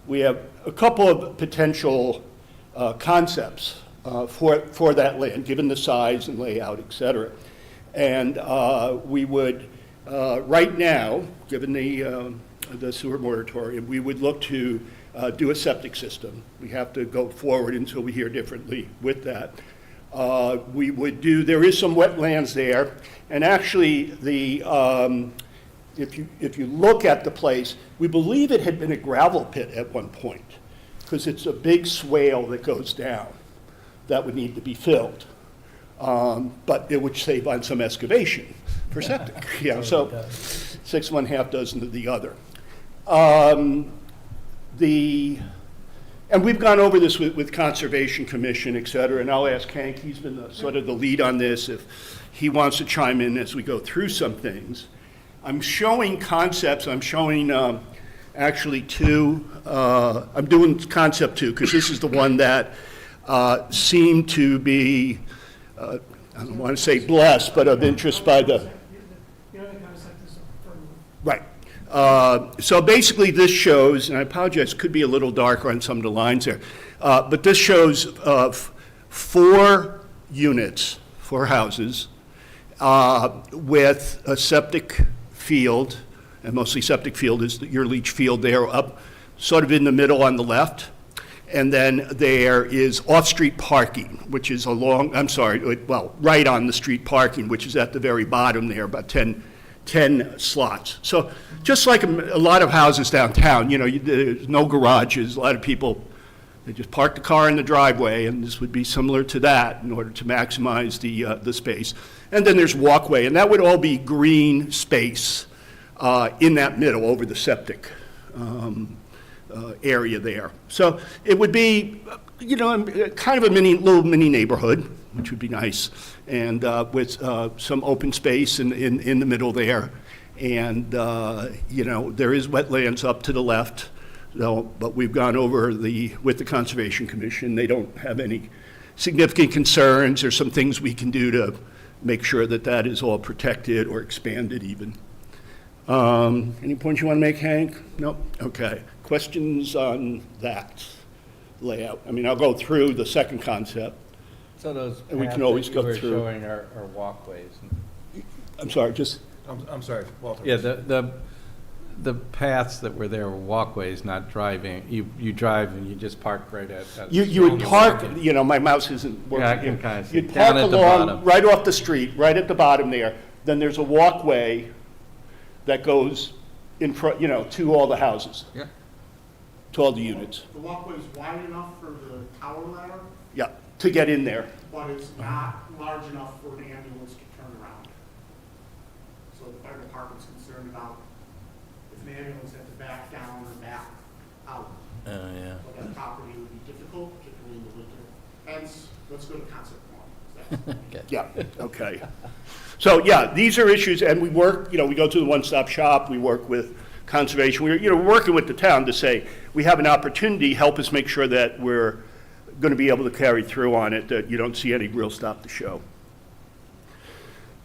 We have a couple of potential concepts for that land, given the size and layout, et cetera. And we would, right now, given the sewer moratorium, we would look to do a septic system. We have to go forward until we hear differently with that. We would do, there is some wetlands there, and actually if you look at the place, we believe it had been a gravel pit at one point, because it's a big swale that goes down that would need to be filled. But it would save on some excavation for septic, so 6 1 half dozen of the other. And we've gone over this with Conservation Commission, et cetera, and I'll ask Hank, he's been sort of the lead on this, if he wants to chime in as we go through some things. I'm showing concepts, I'm showing actually two, I'm doing concept 2, because this is the one that seemed to be, I don't want to say blessed, but of interest by the, The other concept is So basically, this shows, and I apologize, could be a little darker on some of the lines there, but this shows 4 units, 4 houses, with a septic field, and mostly septic field is your leach field there, up sort of in the middle on the left. And then there is off-street parking, which is right on the street parking, which is at the very bottom there, about 10 slots. So just like a lot of houses downtown, there's no garages. A lot of people, they just park the car in the driveway, and this would be similar to that in order to maximize the space. And then there's walkway, and that would all be green space in that middle over the septic area there. So it would be, kind of a little mini neighborhood, which would be nice, and with some open space in the middle there. And, there is wetlands up to the left, but we've gone over with the Conservation Commission. They don't have any significant concerns. There's some things we can do to make sure that is all protected or expanded even. Any points you want to make, Hank? No? Okay. Questions on that layout? I mean, I'll go through the second concept. So those And we paths can always that go you were through. showing are walkways. I'm sorry, just, I'm sorry, Walter. Yeah, the paths that were there were walkways, not driving. You drive and you just park right at. you would park, my mouse isn't working. Yeah, I can kind of see. You'd Down park at the along, bottom. right off the street, right at the bottom there. Then there's a walkway that goes in front, to all the houses. Yeah. To all the units. The walkway's wide enough for the tower ladder, Yeah, to get in there. but it's not large enough for an ambulance to turn around. So the fire department's concerned about if an ambulance had to back down or back out. Oh, yeah. But that property would be difficult, particularly in the winter. Hence, let's go to concept 1. That's- Yeah, okay. So, yeah, these are issues, and we work, we go to the one-stop shop, we work with conservation, we're working with the town to say, we have an opportunity, help us make sure that we're going to be able to carry through on it, that you don't see any real stop the show.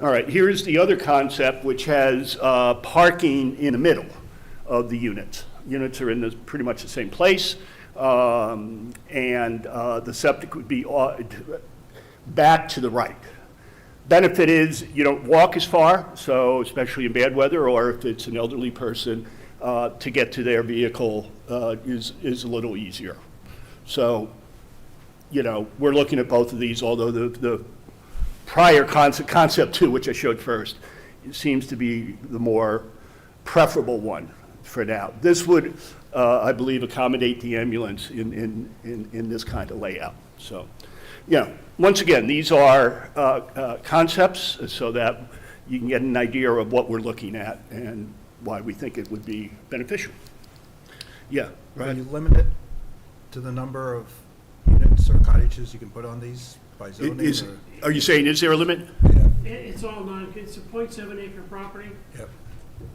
All right, here's the other concept, which has parking in the middle of the units. Units are in pretty much the same place, and the septic would be back to the right. Benefit is you don't walk as far, so especially in bad weather or if it's an elderly person, to get to their vehicle is a little easier. So, we're looking at both of these, although the prior concept 2, which I showed first, it seems to be the more preferable one for now. This would, I believe, accommodate the ambulance in this kind of layout. So, once again, these are concepts so that you can get an idea of what we're looking at and why we think it would be beneficial. Yeah, Can right. you limit it to the number of units or cottages you can put on these by zoning? Are you saying, is there a limit? It's all it's a 0.7 acre property, Yep.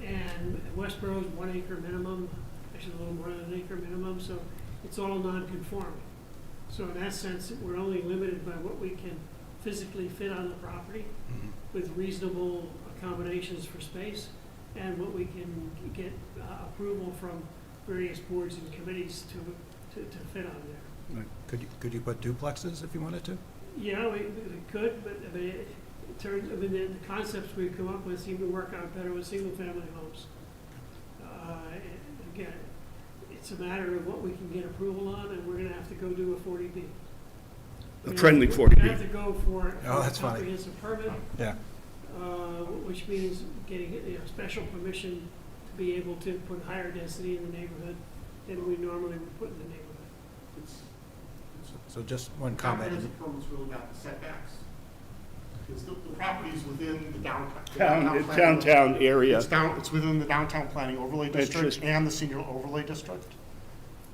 and Westborough's 1 acre minimum, actually a little more than an acre minimum, so it's all non-conforming. So in that sense, we're only limited by what we can physically fit on the property with reasonable accommodations for space and what we can get approval from various boards and committees to fit on there. Could you put duplexes if you wanted to? Yeah, we could, but the concepts we've come up with seem to work out better with single-family homes. Again, it's a matter of what we can get approval on, and we're gonna have to go do a 40B. A friendly We're gonna 40B. have to go for Oh, that's a funny. comprehensive permit, Yeah. which means getting special permission to be able to put higher density in the neighborhood than we normally would put in the neighborhood. So just one comment. Comprehensive permit's really got the setbacks. Because the property's within the downtown. Downtown area. It's within the downtown planning overlay That's district just- and the senior overlay district.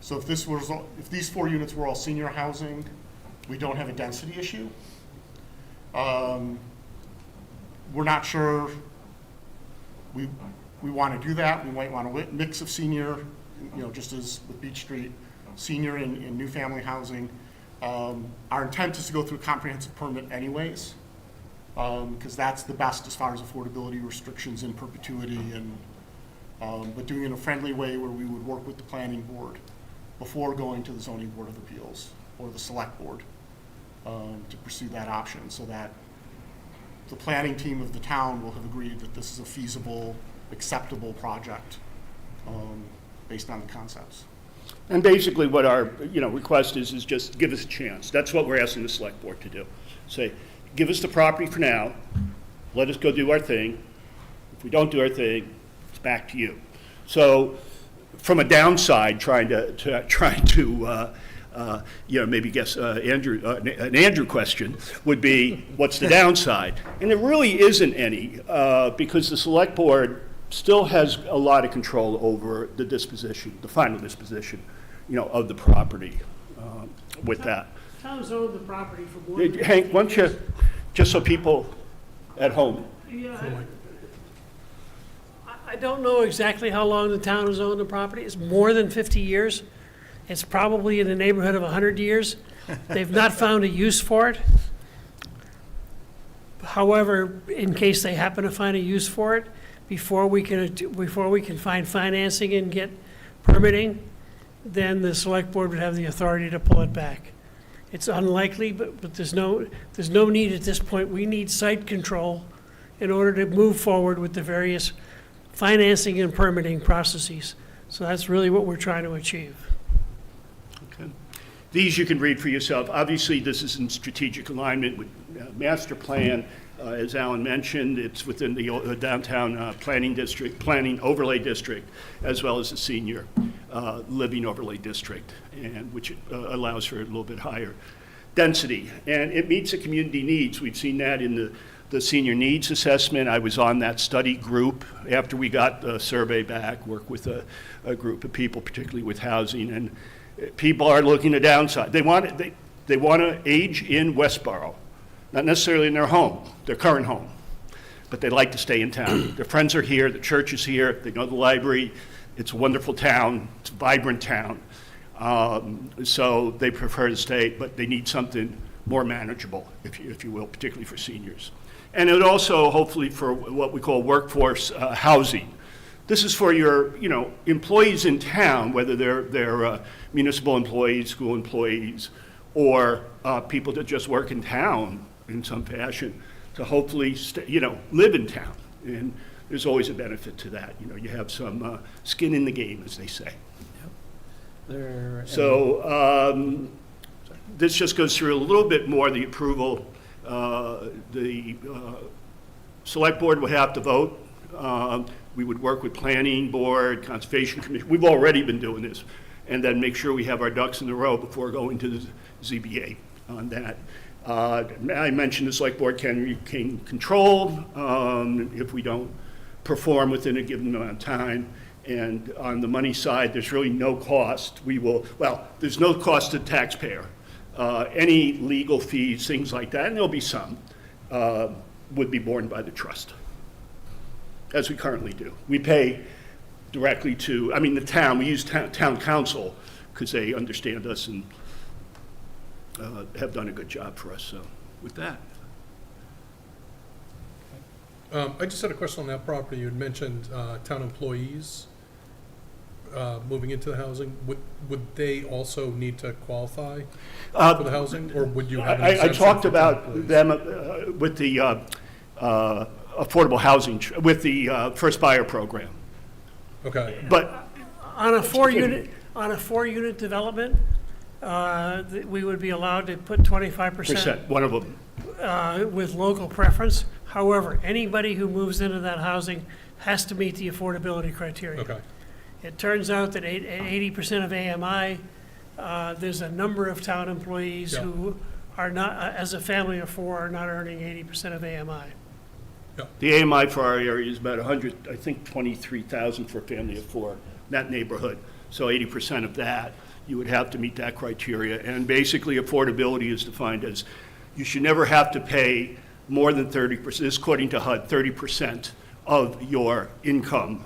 So if these 4 units were all senior housing, we don't have a density issue. We're not sure we want to do that. We might want a mix of senior, just as with Beach Street, senior and new family housing. Our intent is to go through a comprehensive permit anyways, because that's the best as far as affordability restrictions in perpetuity and but doing it in a friendly way where we would work with the planning board before going to the zoning board of appeals or the select board to pursue that option, so that the planning team of the town will have agreed that this is a feasible, acceptable project based on the concepts. And basically what our, request is just give us a chance. That's what we're asking the select board to do. Say, give us the property for now, let us go do our thing. If we don't do our thing, it's back to you. So from a downside, trying to maybe guess an Andrew question would be, what's the downside? And there really isn't any, because the select board still has a lot of control over the disposition, the final disposition, of the property with that. Towns own the property for more than 50 Hank, why don't you, years. just so people at home, Yeah, I don't know exactly how long the town has owned the property. It's more than 50 years. It's probably in the neighborhood of 100 years. They've not found a use for it. However, in case they happen to find a use for it, before we can find financing and get permitting, then the select board would have the authority to pull it back. It's unlikely, but there's no need at this point. We need site control in order to move forward with the various financing and permitting processes. So that's really what we're trying to achieve. okay. These you can read for yourself. Obviously, this is in strategic alignment with master plan. As Alan mentioned, it's within the downtown planning overlay district, as well as the senior living overlay district, and which allows for a little bit higher density. And it meets the community needs. We've seen that in the senior needs assessment. I was on that study group after we got the survey back, worked with a group of people, particularly with housing, and people are looking to downsize. They want to age in Westborough. Not necessarily in their home, their current home, but they like to stay in town. Their friends are here, the church is here, they know the library. It's a wonderful town, it's a vibrant town. So they prefer to stay, but they need something more manageable, if you will, particularly for seniors. And it also, hopefully, for what we call workforce housing. This is for your, employees in town, whether they're municipal employees, school employees, or people that just work in town in some fashion, to hopefully live in town. And there's always a benefit to that. You have some skin in the game, as they say. So this just goes through a little bit more the approval. The select board would have to vote. We would work with planning board, conservation commission. We've already been doing this. And then make sure we have our ducks in a row before going to the ZBA on that. I mentioned the select board can control if we don't perform within a given amount of time. And on the money side, there's really no cost. There's no cost to the taxpayer. Any legal fees, things like that, and there'll be some, would be borne by the trust, as we currently do. We pay directly to, the town, we use town council because they understand us and have done a good job for us, so with that. I just had a question on that property. You had mentioned town employees moving into the housing. Would they also need to qualify for the housing, or would you have an I exemption talked for about town employees? them with the affordable housing, with the first buyer program. Okay. But On a four-unit development, we would be allowed to put 25% one of them. with local preference. However, anybody who moves into that housing has to meet the affordability criteria. Okay. It turns out that 80% of AMI, there's a number of town employees Yeah. who are not, as a family of four, are not earning 80% of AMI. The AMI for our area is about 23,000 for a family of four, that neighborhood. So 80% of that, you would have to meet that criteria. And basically, affordability is defined as you should never have to pay more than 30%, this is according to HUD, 30% of your income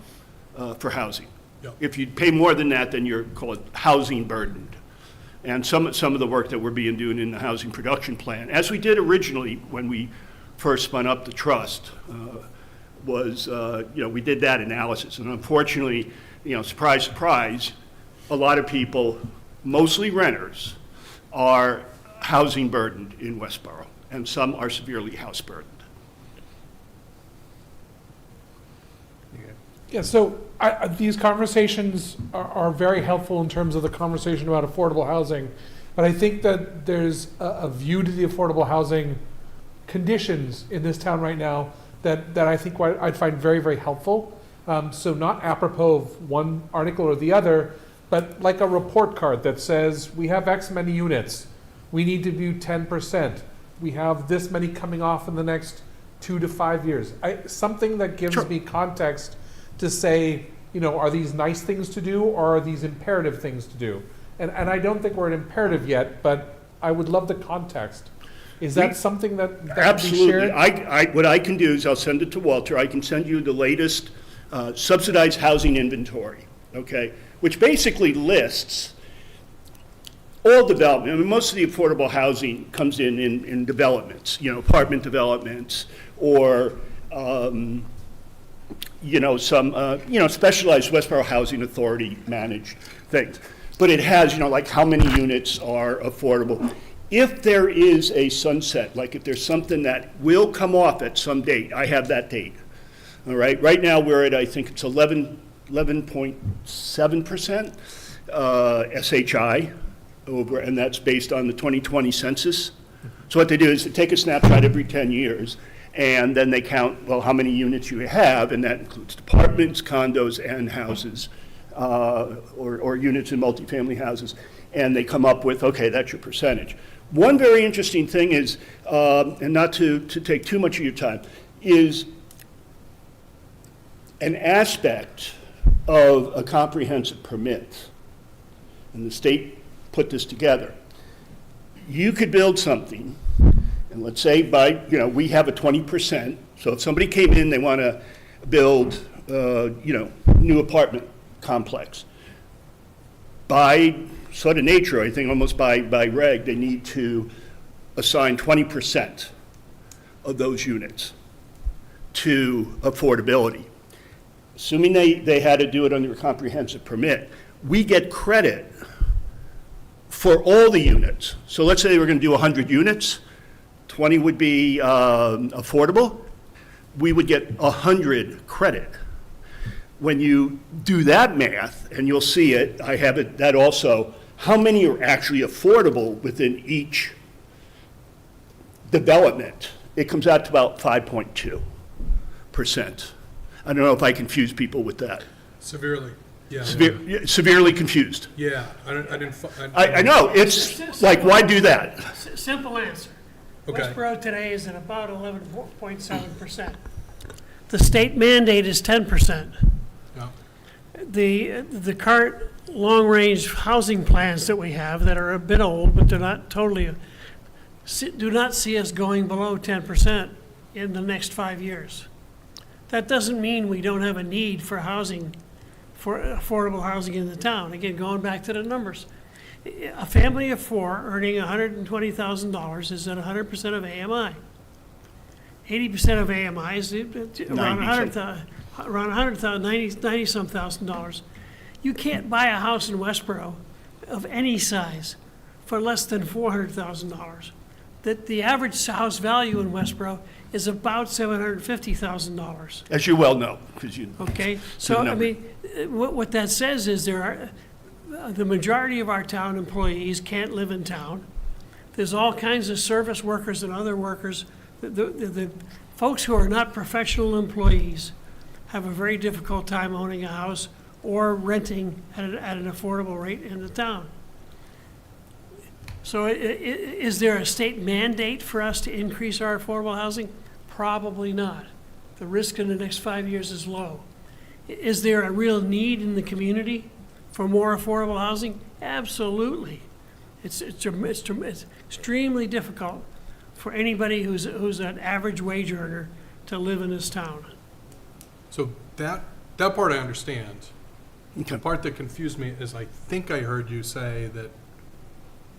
for housing. Yep. If you pay more than that, then you're called housing burdened. And some of the work that we're doing in the housing production plan, as we did originally when we first spun up the trust, was, we did that analysis. And unfortunately, surprise, surprise, a lot of people, mostly renters, are housing burdened in Westborough, and some are severely house burdened. Yeah, so these conversations are very helpful in terms of the conversation about affordable housing. But I think that there's a view to the affordable housing conditions in this town right now that I think I'd find very, very helpful. So not apropos of one article or the other, but like a report card that says, we have X many units. We need to do 10%. We have this many coming off in the next 2 to 5 years. Something that gives Sure. me context to say, are these nice things to do or are these imperative things to do? And I don't think we're at imperative yet, but I would love the context. Is that something that can be Absolutely. shared? What I can do is I'll send it to Walter. I can send you the latest subsidized housing inventory, okay, which basically lists all development. I mean, most of the affordable housing comes in developments, apartment developments or, some, specialized Westborough Housing Authority managed things. But it has, like how many units are affordable. If there is a sunset, like if there's something that will come off at some date, I have that date. All right. Right now we're at, I think it's 11.7% SHI over, and that's based on the 2020 census. So what they do is they take a snapshot every 10 years, and then they count, well, how many units you have, and that includes apartments, condos, and houses. Or units in multifamily houses, and they come up with, okay, that's your percentage. One very interesting thing is, and not to take too much of your time, is an aspect of a comprehensive permit, and the state put this together. You could build something, and let's say we have a 20%, so if somebody came in, they want to build, new apartment complex. By sort of nature, I think almost by reg, they need to assign 20% of those units to affordability. Assuming they had to do it under a comprehensive permit, we get credit for all the units. So let's say they were going to do 100 units, 20 would be affordable, we would get 100 credit. When you do that math, and you'll see it, I have it, that also, how many are actually affordable within each development? It comes out to about 5.2%. I don't know if I confuse people with that. Severely, yeah. Severely confused. Yeah, I know, it's like, why do that? Simple answer. Okay. Westborough today is at about 11.7%. The state mandate is 10%. Yeah. The current long-range housing plans that we have that are a bit old, but they're not totally, do not see us going below 10% in the next 5 years. That doesn't mean we don't have a need for housing, for affordable housing in the town. Again, going back to the numbers. A family of 4 earning $120,000 is at 100% of AMI. 80% of AMI is around $100,000, 90-some thousand dollars. You can't buy a house in Westborough of any size for less than $400,000. That the average house value in Westborough is about $750,000. As you well know, because you. Okay, so I mean, what that says is there are, the majority of our town employees can't live in town. There's all kinds of service workers and other workers. The folks who are not professional employees have a very difficult time owning a house or renting at an affordable rate in the town. So is there a state mandate for us to increase our affordable housing? Probably not. The risk in the next 5 years is low. Is there a real need in the community for more affordable housing? Absolutely. It's extremely difficult for anybody who's an average wage earner to live in this town. So that part I understand. Okay. The part that confused me is I think I heard you say that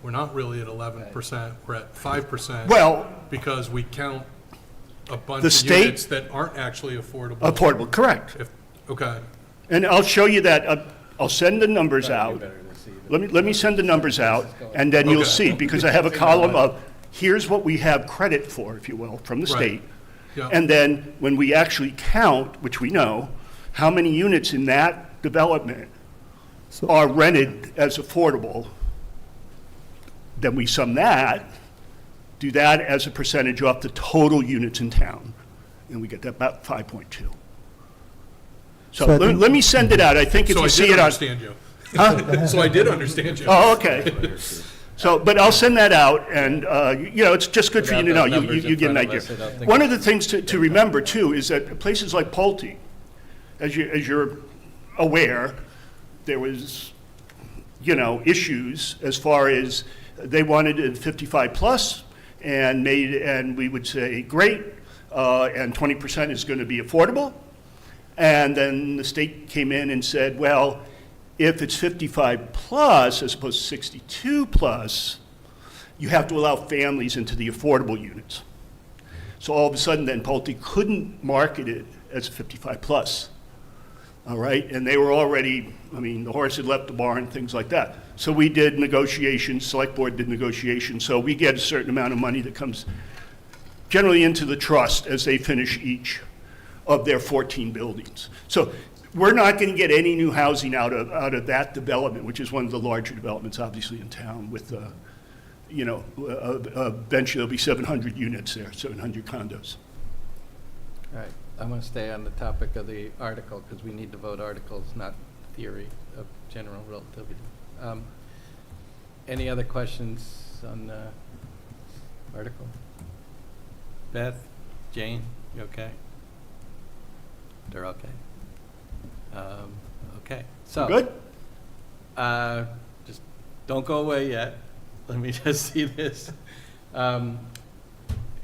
we're not really at 11%, we're at 5%. Well, Because we count a bunch The of state- units that aren't actually affordable. Affordable, correct. Okay. And I'll show you that, I'll send the numbers Probably out. better to see the- Let me send the numbers out, and then you'll Okay. see, because I have a column of, here's what we have credit for, if you will, from the Right. state. Yeah. And then when we actually count, which we know, how many units in that development are rented as affordable, then we sum that, do that as a percentage off the total units in town, and we get that about 5.2. So So I let think- let me send it out. I think if So I you see did it on. understand you. Huh? So I did understand you. Oh, okay. So, but I'll send that out, and, it's just good for you to Without know. those numbers You in get an front of idea. us, I don't think One we of the things to remember, too, is that places like Pulte, as you're aware, there was, issues as far as they wanted it 55-plus, and we would say, great, and 20% is going to be affordable. And then the state came in and said, well, if it's 55-plus as opposed to 62-plus, you have to allow families into the affordable units. So all of a sudden, then Pulte couldn't market it as 55-plus. All right, and they were already, the horse had left the barn, things like that. So we did negotiations, select board did negotiations, so we get a certain amount of money that comes generally into the trust as they finish each of their 14 buildings. So we're not going to get any new housing out of that development, which is one of the larger developments, obviously, in town with, eventually there'll be 700 units there, 700 condos. All right, I'm going to stay on the topic of the article, because we need to vote articles, not theory of general relativity. Any other questions on the article? Beth, Jane, you okay? They're okay? Okay, so. Good? Just don't go away yet. Let me just see this.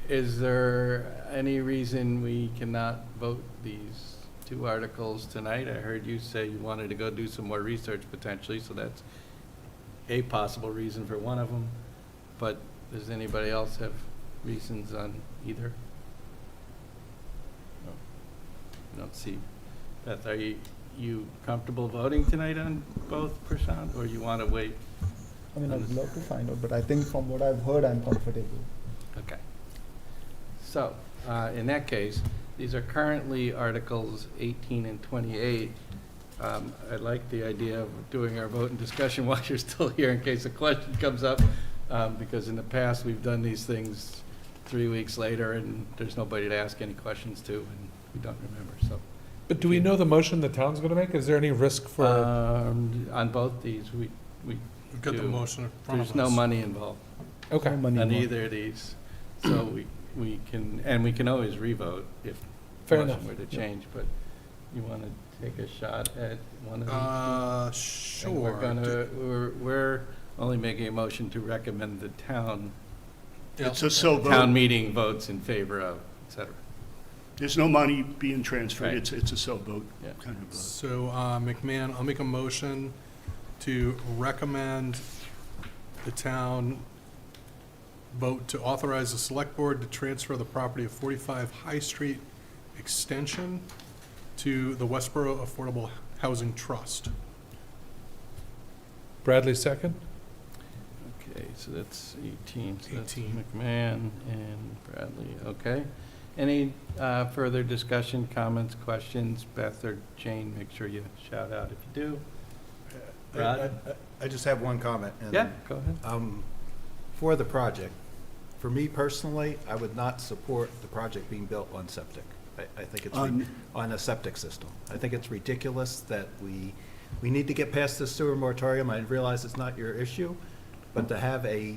Is there any reason we cannot vote these two articles tonight? I heard you say you wanted to go do some more research potentially, so that's a possible reason for one of them. But does anybody else have reasons on either? No. I don't see. Beth, are you comfortable voting tonight on both, Prashant, or you want to wait? I'd love to find out, but I think from what I've heard, I'm comfortable. Okay. So, in that case, these are currently Articles 18 and 28. I like the idea of doing our vote and discussion while you're still here in case a question comes up, because in the past, we've done these things 3 weeks later, and there's nobody to ask any questions to, and we don't remember, so. But do we know the motion the town's going to make? Is there any risk for? On both these, we We've got the do. motion in front of us. There's no money involved Okay. No money on involved. either of these, so we can always revote if the Fair motion enough. were to change, but you want to take a shot at one of these? And Sure. we're only making a motion to recommend the town It's a so town vote. meeting votes in favor of, et cetera. There's no money being transferred. Right. It's a so vote Yeah. kind of vote. So, McMahon, I'll make a motion to recommend the town vote to authorize the select board to transfer the property of 45 High Street Extension to the Westborough Affordable Housing Trust. Bradley second? Okay, so that's 18. So that's 18. McMahon and Bradley, okay. Any further discussion, comments, questions? Beth or Jane, make sure you shout out if you do. Rod? I just have one comment. and, Yeah, go ahead. For the project, for me personally, I would not support the project being built on septic. I think it's on a septic system. I think it's ridiculous that we need to get past this sewer moratorium. I realize it's not your issue, but to have a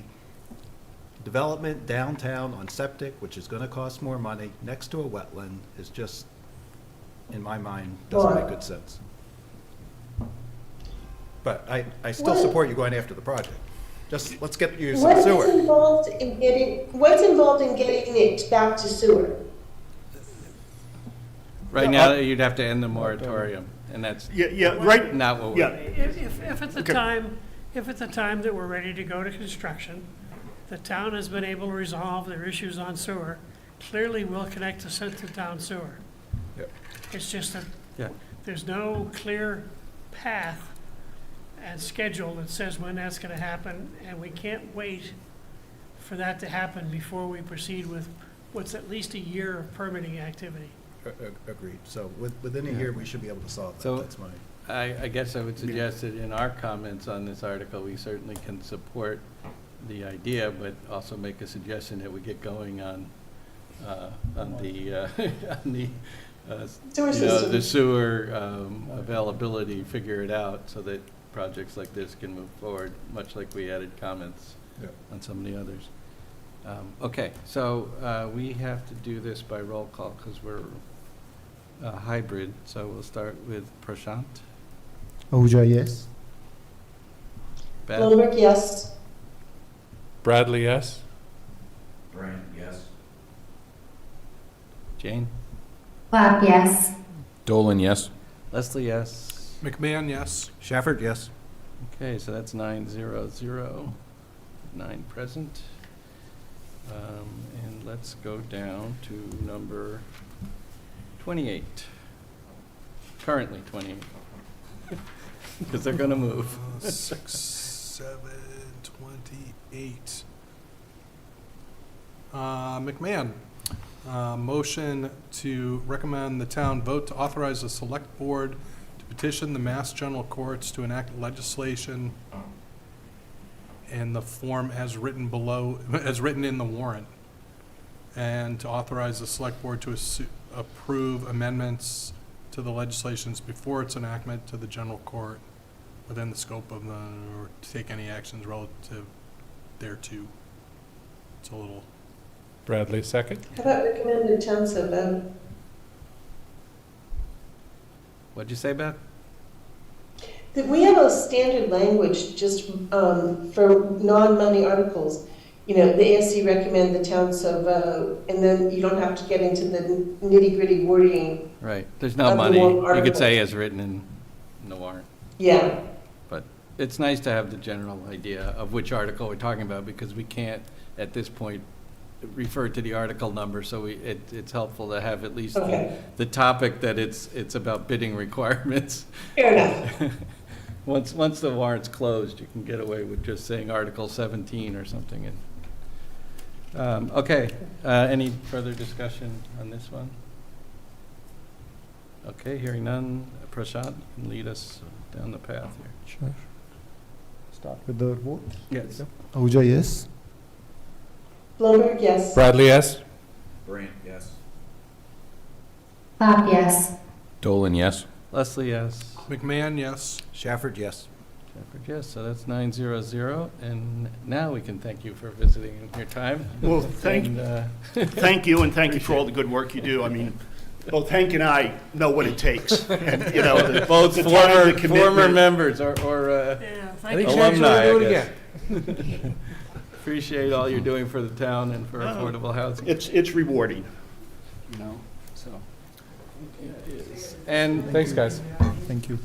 development downtown on septic, which is gonna cost more money, next to a wetland, is just, in my mind, doesn't make good sense. But I still support you going after the project. Just, let's get you some What's sewer. involved in getting it back to sewer? Right now, you'd have to end the moratorium, and that's Yeah, right, not what yeah. we're, If at the Okay. time, that we're ready to go to construction, the town has been able to resolve their issues on sewer clearly will connect to town sewer. Yep. It's just that Yeah. there's no clear path and schedule that says when that's gonna happen, and we can't wait for that to happen before we proceed with what's at least a year of permitting activity. Agreed. So within a year, we should be able to solve So- that. That's my. I guess I would suggest that in our comments on this article, we certainly can support the idea, but also make a suggestion that we get going on the, on the, Sewer you know, the system. sewer availability, figure it out so that projects like this can move forward, much like we added comments Yeah. on some of the others. Okay, so we have to do this by roll call because we're hybrid, so we'll start with Prashant. Ahuja, yes. Beth? Bloomberg, yes. Bradley, yes. Brand, yes. Jane? Clap, yes. Dolan, yes. Leslie, yes. McMahon, yes. Shafford, yes. Okay, so that's 900, 9 present. And let's go down to number 28. Currently 28. Because they're gonna move. 6, 7, 28. McMahon, motion to recommend the town vote to authorize the select board to petition the Mass General Courts to enact legislation in the form as written below, as written in the warrant, and to authorize the select board to approve amendments to the legislations before its enactment to the general court within the scope of the, or to take any actions relative thereto. It's a little, Bradley, second. How about recommended town sub vote? What'd you say, Beth? That we have a standard language just for non-money articles. You know, the ASC recommend the town sub vote, and then you don't have to get into the nitty-gritty wording. Right, there's no Of the money. warrant You could say articles. as written in the warrant. Yeah, But it's nice to have the general idea of which article we're talking about because we can't, at this point, refer to the article number, so it's helpful to have at least okay, the topic that it's about bidding requirements. fair enough. Once the warrant's closed, you can get away with just saying Article 17 or something. Okay, any further discussion on this one? Okay, hearing none, Prashant can lead us down the path here. Sure. Start with the vote. Yes. Ahuja, yes. Bloomberg, yes. Bradley, yes. Brand, yes. Clap, yes. Dolan, yes. Leslie, yes. McMahon, yes. Shafford, yes. Shepherd, yes, so that's 900, and now we can thank you for visiting in your time. Well, thank you, and thank you for all the good work you do. I mean, both Hank and I know what it takes. And, you know, Both the time, the former commitment. members or Yeah, I thank think you. Shannon's alumni, gonna do I it guess. again. Appreciate all you're doing for the town and for affordable housing. It's rewarding, you know, so. And, Thanks, guys. Thank you.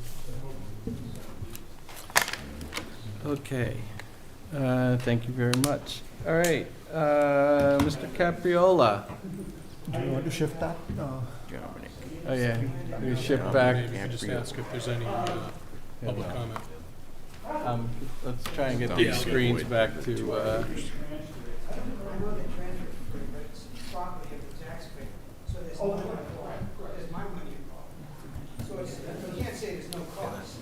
okay, thank you very much. All right, Mr. Capriola. Do you want to shift that? Oh, yeah, we shift back. Maybe you just ask if there's any public comment. Let's try and get these screens back to, I know the transfer is property of the taxpayer, so there's no money involved, there's my money involved. So it's, you can't say there's no cost.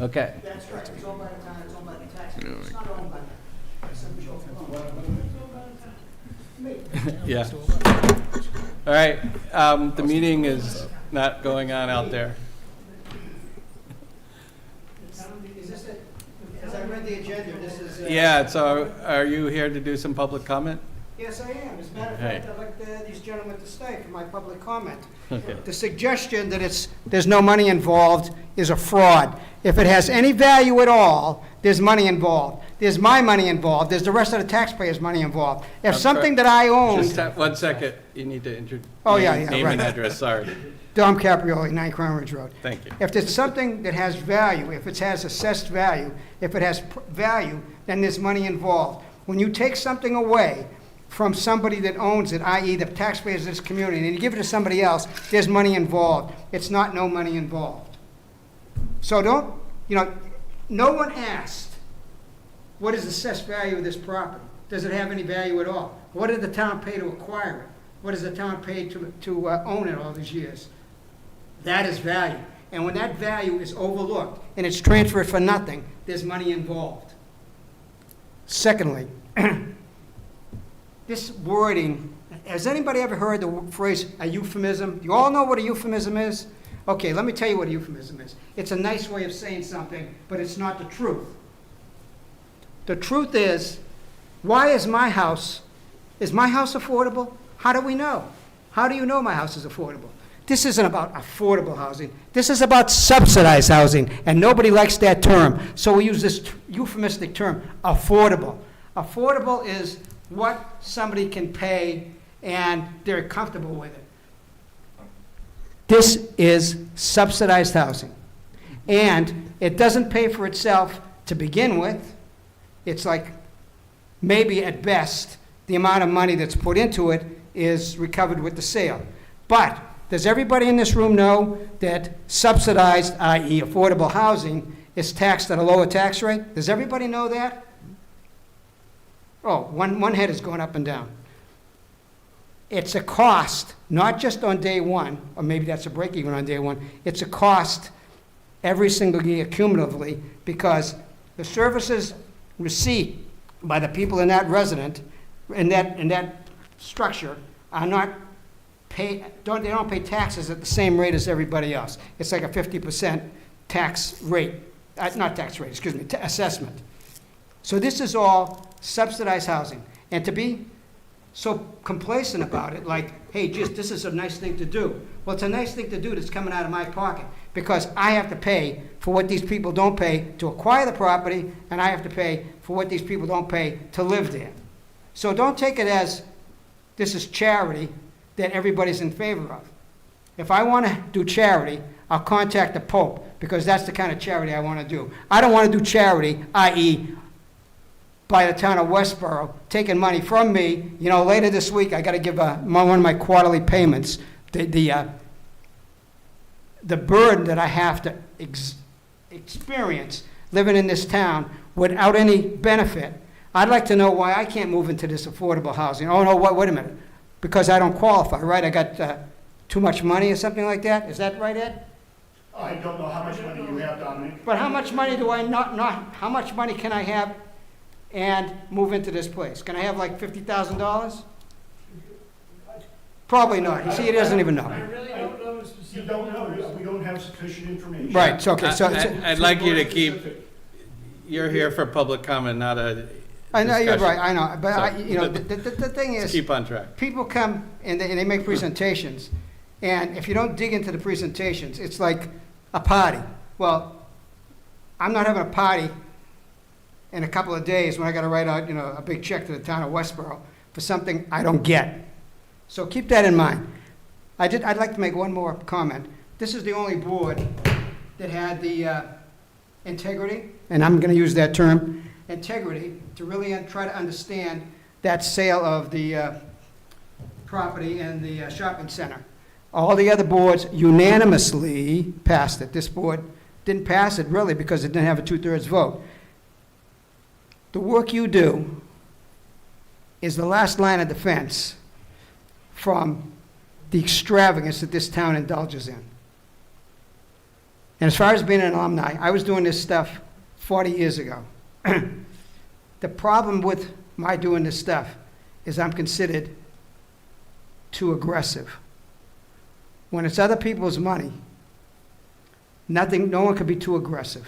okay. That's right, it's owned by the town, it's owned by the taxpayer, it's not owned by some joke. Yeah. All right, the meeting is not going on out there. Is this it? As I read the agenda, this is. Yeah, so are you here to do some public comment? Yes, I am. As a matter of Hey. fact, I'd like these gentlemen to stay for my public comment. Okay. The suggestion that there's no money involved is a fraud. If it has any value at all, there's money involved. There's my money involved. There's the rest of the taxpayers' money involved. If I'm something sorry. that I Just owned, 1 second, you need to introduce. Oh, yeah, Name and right. address, sorry. Dom Caprioli, 9 Crown Ridge Road. Thank you. If there's something that has value, if it has assessed value, if it has value, then there's money involved. When you take something away from somebody that owns it, i.e. the taxpayers of this community, and you give it to somebody else, there's money involved. It's not no money involved. So don't, no one asked, what is the assessed value of this property? Does it have any value at all? What did the town pay to acquire it? What does the town pay to own it all these years? That is value. And when that value is overlooked and it's transferred for nothing, there's money involved. Secondly, this wording, has anybody ever heard the phrase a euphemism? You all know what a euphemism is? Okay, let me tell you what a euphemism is. It's a nice way of saying something, but it's not the truth. The truth is, why is my house affordable? How do we know? How do you know my house is affordable? This isn't about affordable housing. This is about subsidized housing, and nobody likes that term. So we use this euphemistic term, affordable. Affordable is what somebody can pay, and they're comfortable with it. This is subsidized housing. And it doesn't pay for itself to begin with. It's like maybe at best the amount of money that's put into it is recovered with the sale. But does everybody in this room know that subsidized, i.e. affordable housing, is taxed at a lower tax rate? Does everybody know that? Oh, one head is going up and down. It's a cost, not just on day one, or maybe that's a break even on day one. It's a cost every single year cumulatively, because the services received by the people in that resident, in that structure, are not they don't pay taxes at the same rate as everybody else. It's like a 50% tax rate, not tax rate, excuse me, assessment. So this is all subsidized housing. And to be so complacent about it, like, hey, just this is a nice thing to do. Well, it's a nice thing to do that's coming out of my pocket, because I have to pay for what these people don't pay to acquire the property, and I have to pay for what these people don't pay to live there. So don't take it as this is charity that everybody's in favor of. If I want to do charity, I'll contact the Pope, because that's the kind of charity I want to do. I don't want to do charity, i.e. by the town of Westborough, taking money from me. Later this week, I got to give one of my quarterly payments. The burden that I have to experience living in this town without any benefit. I'd like to know why I can't move into this affordable housing. Oh, no, wait a minute. Because I don't qualify, right? I got too much money or something like that? Is that right, Ed? I don't know how much money you have, Dominic. But how much money do I not, how much money can I have and move into this place? Can I have like $50,000? Probably not. You see, he doesn't even know. I really don't know specifically. You don't know, we don't have sufficient information. Right, so, okay, so. I'd like you to keep, you're here for public comment, not a I know, you're discussion. right, I know, but So, the thing Let's is, keep on track. people come and they make presentations, and if you don't dig into the presentations, it's like a party. Well, I'm not having a party in a couple of days when I gotta write out, a big check to the town of Westborough for something I don't get. So keep that in mind. I'd like to make one more comment. This is the only board that had the integrity, and I'm gonna use that term, integrity, to really try to understand that sale of the property and the shopping center. All the other boards unanimously passed it. This board didn't pass it really because it didn't have a 2/3 vote. The work you do is the last line of defense from the extravagance that this town indulges in. And as far as being an alumni, I was doing this stuff 40 years ago. The problem with my doing this stuff is I'm considered too aggressive. When it's other people's money, no one can be too aggressive.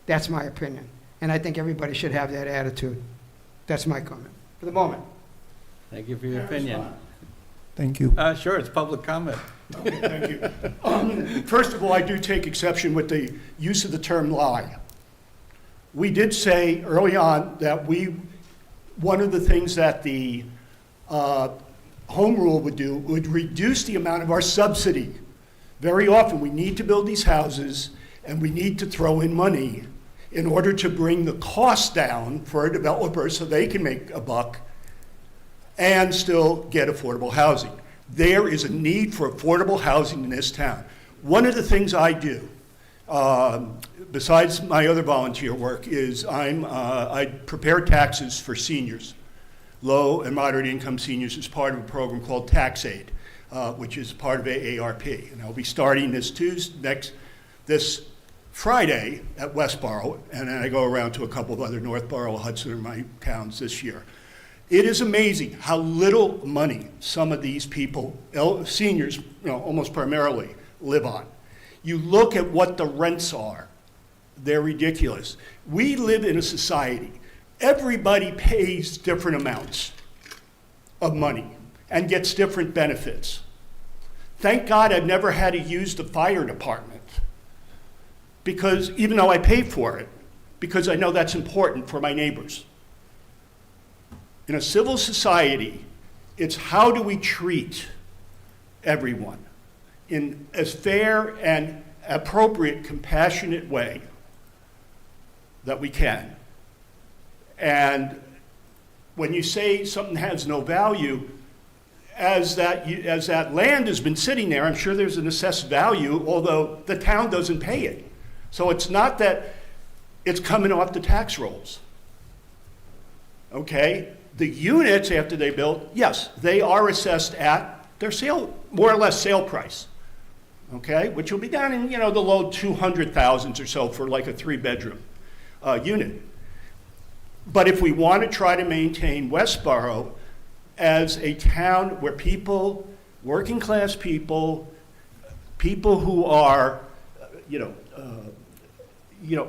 That's my opinion. And I think everybody should have that attitude. That's my comment for the moment. Thank you for your opinion. Thank you. Sure, it's public comment. Okay, thank you. First of all, I do take exception with the use of the term lie. We did say early on that one of the things that the home rule would do would reduce the amount of our subsidy. Very often, we need to build these houses, and we need to throw in money in order to bring the cost down for a developer so they can make a buck. and still get affordable housing. There is a need for affordable housing in this town. One of the things I do, besides my other volunteer work, is I prepare taxes for seniors, low and moderate income seniors, as part of a program called Tax Aid, which is part of AARP. And I'll be starting this Friday at Westborough, and then I go around to a couple of other Northborough, Hudson, and my towns this year. It is amazing how little money some of these people, seniors, almost primarily, live on. You look at what the rents are, they're ridiculous. We live in a society, everybody pays different amounts of money and gets different benefits. Thank God I've never had to use the fire department, because even though I pay for it, because I know that's important for my neighbors. In a civil society, it's how do we treat everyone in as fair and appropriate, compassionate way that we can. And when you say something has no value, as that land has been sitting there, I'm sure there's an assessed value, although the town doesn't pay it. So it's not that it's coming off the tax rolls. Okay? The units, after they build, yes, they are assessed at their more or less sale price. Okay? Which will be down in, the low 200,000s or so for like a 3-bedroom unit. But if we want to try to maintain Westborough as a town where people, working class people, people who are,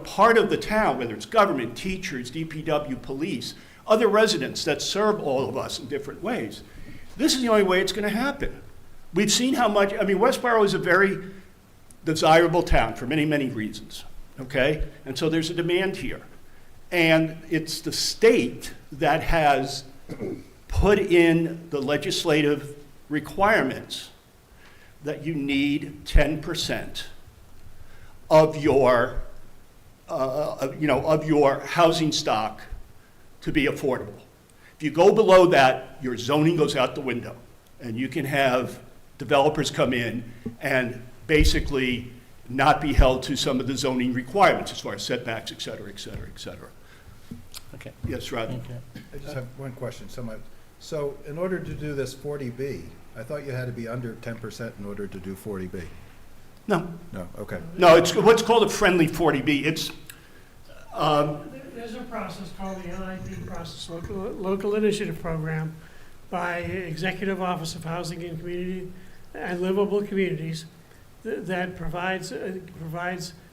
part of the town, whether it's government, teachers, DPW, police, other residents that serve all of us in different ways, this is the only way it's going to happen. We've seen how much, Westborough is a very desirable town for many, many reasons, okay? And so there's a demand here. And it's the state that has put in the legislative requirements that you need 10% of your, of your housing stock to be affordable. If you go below that, your zoning goes out the window, and you can have developers come in and basically not be held to some of the zoning requirements as far as setbacks, et cetera, et cetera, et cetera. Okay. Yes, Rod? Okay. I just have one question. So in order to do this 40B, I thought you had to be under 10% in order to do 40B. No. No, okay. No, it's what's called a friendly 40B. It's, There's a process called the LIP process, Local Initiative Program, by Executive Office of Housing and Community and Livable Communities that provides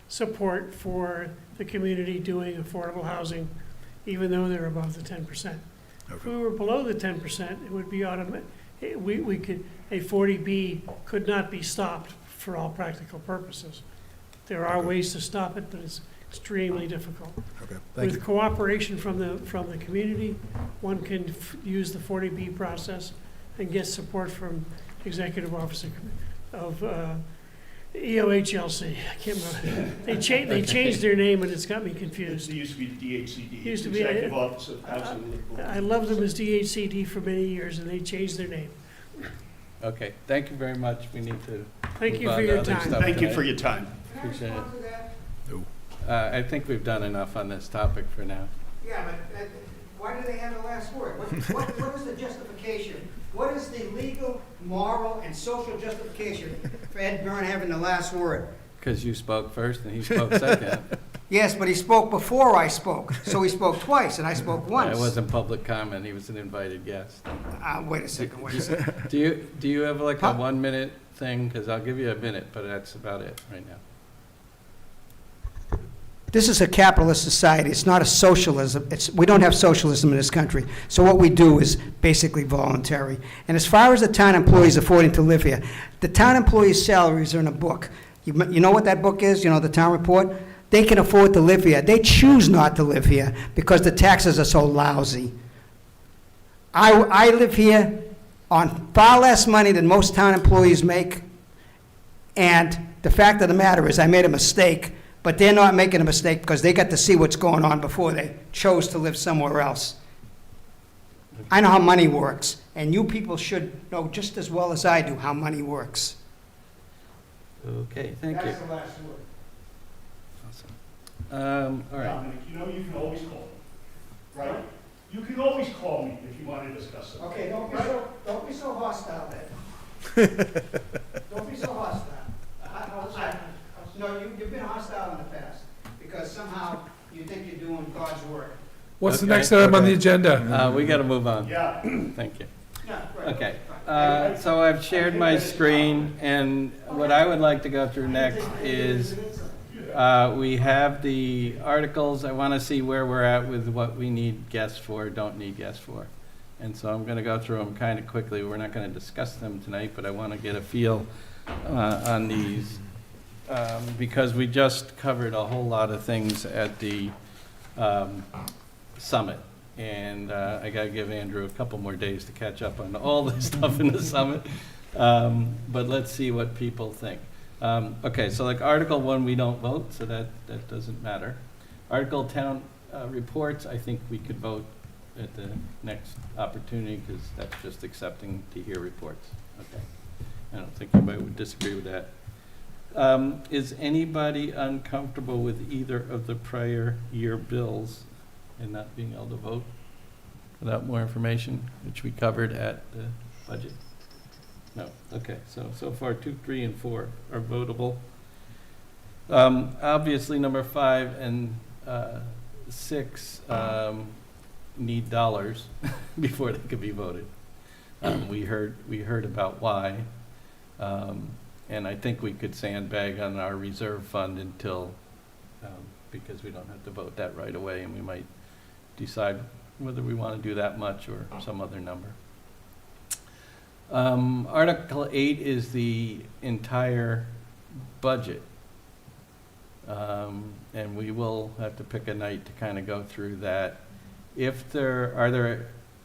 support for the community doing affordable housing, even though they're above the 10%. If we were below the 10%, it would be automatic. We could, a 40B could not be stopped for all practical purposes. There are ways to stop it, but it's extremely difficult. Okay, thank With you. cooperation from the community, one can use the 40B process and get support from Executive Office of EOHLC. I can't remember. They changed their name and it's got me confused. it used to be the DHCD, Used to be- Executive Office of Housing and Livable. I loved them as DHCD for many years and they changed their name. Okay, thank you very much. We need to Thank move you on for to your other time. stuff Thank you tonight. for your time. Appreciate it. No. I think we've done enough on this topic for now. Yeah, but why do they have the last word? What is the justification? What is the legal, moral, and social justification for Ed Byrne having the last word? Because you spoke first and he spoke second. Yes, but he spoke before I spoke, so he spoke twice, and I spoke once. It wasn't public comment, he was an invited guest. Wait a second. Do you have like a Huh? 1 minute thing? Because I'll give you a minute, but that's about it right now. This is a capitalist society. It's not a socialism. We don't have socialism in this country. So what we do is basically voluntary. And as far as the town employees affording to live here, the town employees' salaries are in a book. You know what that book is? You know, the town report? They can afford to live here. They choose not to live here because the taxes are so lousy. I live here on far less money than most town employees make. And the fact of the matter is I made a mistake. But they're not making a mistake because they got to see what's going on before they chose to live somewhere else. I know how money works, and you people should know just as well as I do how money works. Okay, thank you. That's the last word. All right. Dominic, you know you can always call me, right? You can always call me if you want to discuss something. Okay, don't be so hostile then. Don't be so hostile. No, you've been hostile in the past, because somehow you think you're doing God's work. What's the Okay, next item on the agenda? We got to move on. Yeah. Thank you. Yeah, right. Okay, Right. so I've shared my screen, and what I would like to go through next is, we have the articles. I want to see where we're at with what we need guests for, don't need guests for. And so I'm going to go through them kind of quickly. We're not going to discuss them tonight, but I want to get a feel on these, because we just covered a whole lot of things at the summit. And I got to give Andrew a couple more days to catch up on all the stuff in the summit. But let's see what people think. Okay, so like Article 1, we don't vote, so that doesn't matter. Article 10 reports, I think we could vote at the next opportunity, because that's just accepting to hear reports. Okay, I don't think anybody would disagree with that. Is anybody uncomfortable with either of the prior year bills and not being able to vote without more information, which we covered at the budget? No, okay, so far 2, 3, and 4 are votable. Obviously, number 5 and 6 need dollars before they could be voted. We heard about why, and I think we could sandbag on our reserve fund until, because we don't have to vote that right away, and we might decide whether we want to do that much or some other number. Article 8 is the entire budget. And we will have to pick a night to kind of go through that. If there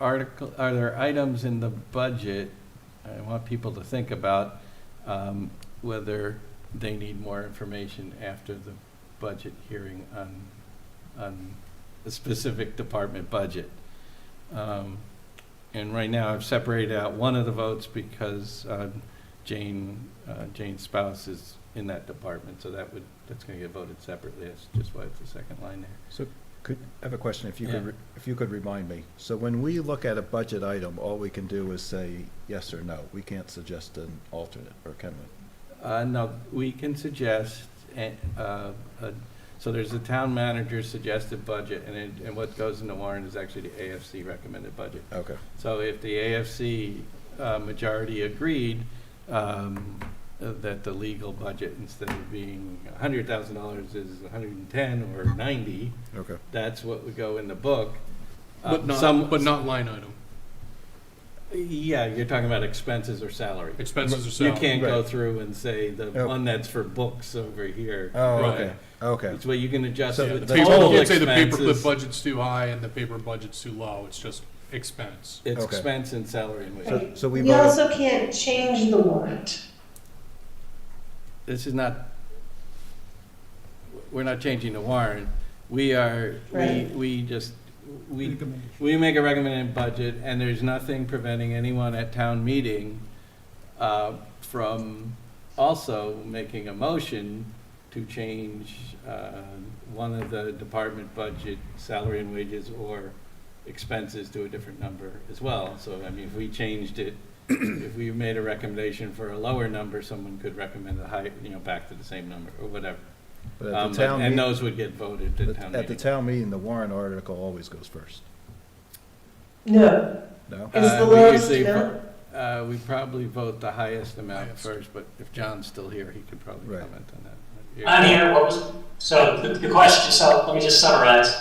are items in the budget, I want people to think about whether they need more information after the budget hearing on a specific department budget. And right now, I've separated out one of the votes because Jane's spouse is in that department, so that's going to get voted separately. That's just why it's the second line there. So I have a question, if you Yeah. could remind me. So when we look at a budget item, all we can do is say yes or no. We can't suggest an alternate, or can we? No, we can suggest, so there's the town manager's suggested budget, and what goes in the warrant is actually the AFC recommended budget. Okay. So if the AFC majority agreed that the legal budget, instead of being $100,000, is 110 or 90, Okay. that's what would go in the book. But not line item. Yeah, you're talking about expenses or salary. Expenses or salary. You can't go Right. through and say the Oh. one that's for books over here. Oh, Right. okay, okay. It's where you can adjust So the the You total can't say the paperclip expenses. budget's too high and the paper budget's too low. It's just expense. It's Okay. expense and salary and wage. So we We voted, also can't change the warrant. This is not, we're not changing the warrant. We Right. we make a recommended budget, and there's nothing preventing anyone at town meeting from also making a motion to change one of the department budget, salary and wages, or expenses to a different number as well. So, I mean, if we changed it, if we made a recommendation for a lower number, someone could recommend a high, back to the same number, or whatever. but at the town And meeting, those would get voted at town at the meeting. town meeting, the warrant article always goes first. No. No? Is the We lowest usually amount? we probably vote the highest amount Highest. first, but if John's still here, he could probably Right. comment on that. I'm here. So the question, so let me just summarize.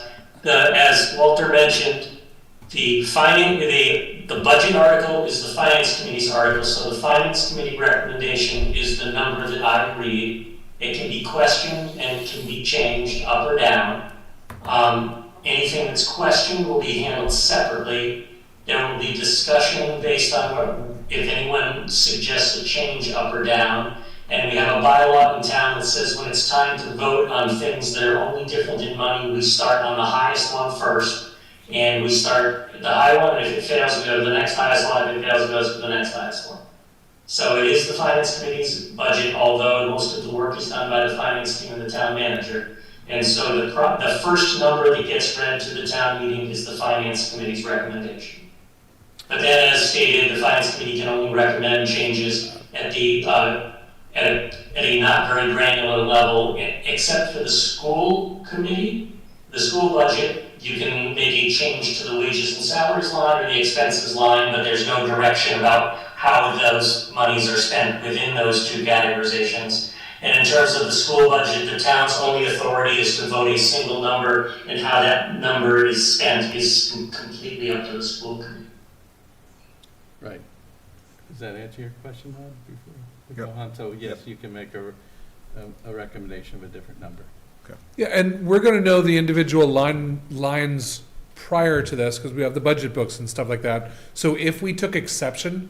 As Walter mentioned, the budget article is the finance committee's article, so the finance committee recommendation is the number that I read. It can be questioned and it can be changed up or down. Anything that's questioned will be handled separately. There will be discussion based on if anyone suggests a change up or down. And we have a bylaw in town that says when it's time to vote on things that are only different in money, we start on the highest one first. And we start at the high one, and if it fails, we go to the next highest one, if it fails, it goes to the next highest one. So it is the finance committee's budget, although most of the work is done by the finance team and the town manager. And so the first number that gets read to the town meeting is the finance committee's recommendation. But then, as stated, the finance committee can only recommend changes at the at a not very granular level, except for the school committee, the school budget. You can make a change to the wages and salaries line or the expenses line, but there's no direction about how those monies are spent within those two categorizations. And in terms of the school budget, the town's only authority is to vote a single number, and how that number is spent is completely up to the school committee. Right. Does that answer your question, Bob, before we go Yep. on? So yes, you can make a recommendation of a different number. Yeah, and we're gonna know the individual lines prior to this, because we have the budget books and stuff like that. So if we took exception,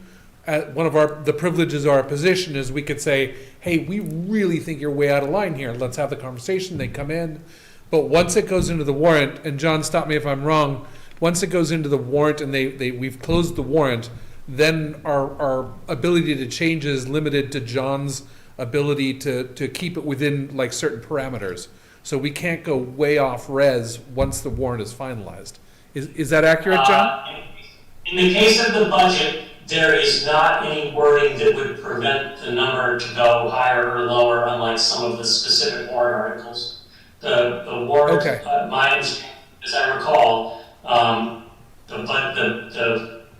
one of the privileges of our position is we could say, hey, we really think you're way out of line here, let's have the conversation, they come in. But once it goes into the warrant, and John, stop me if I'm wrong, once it goes into the warrant and we've closed the warrant, then our ability to change is limited to John's ability to keep it within like certain parameters. So we can't go way off res once the warrant is finalized. Is that accurate, John? In the case of the budget, there is not any wording that would prevent the number to go higher or lower, unlike some of the specific warrant articles. The warrant, Okay. my understanding, as I recall,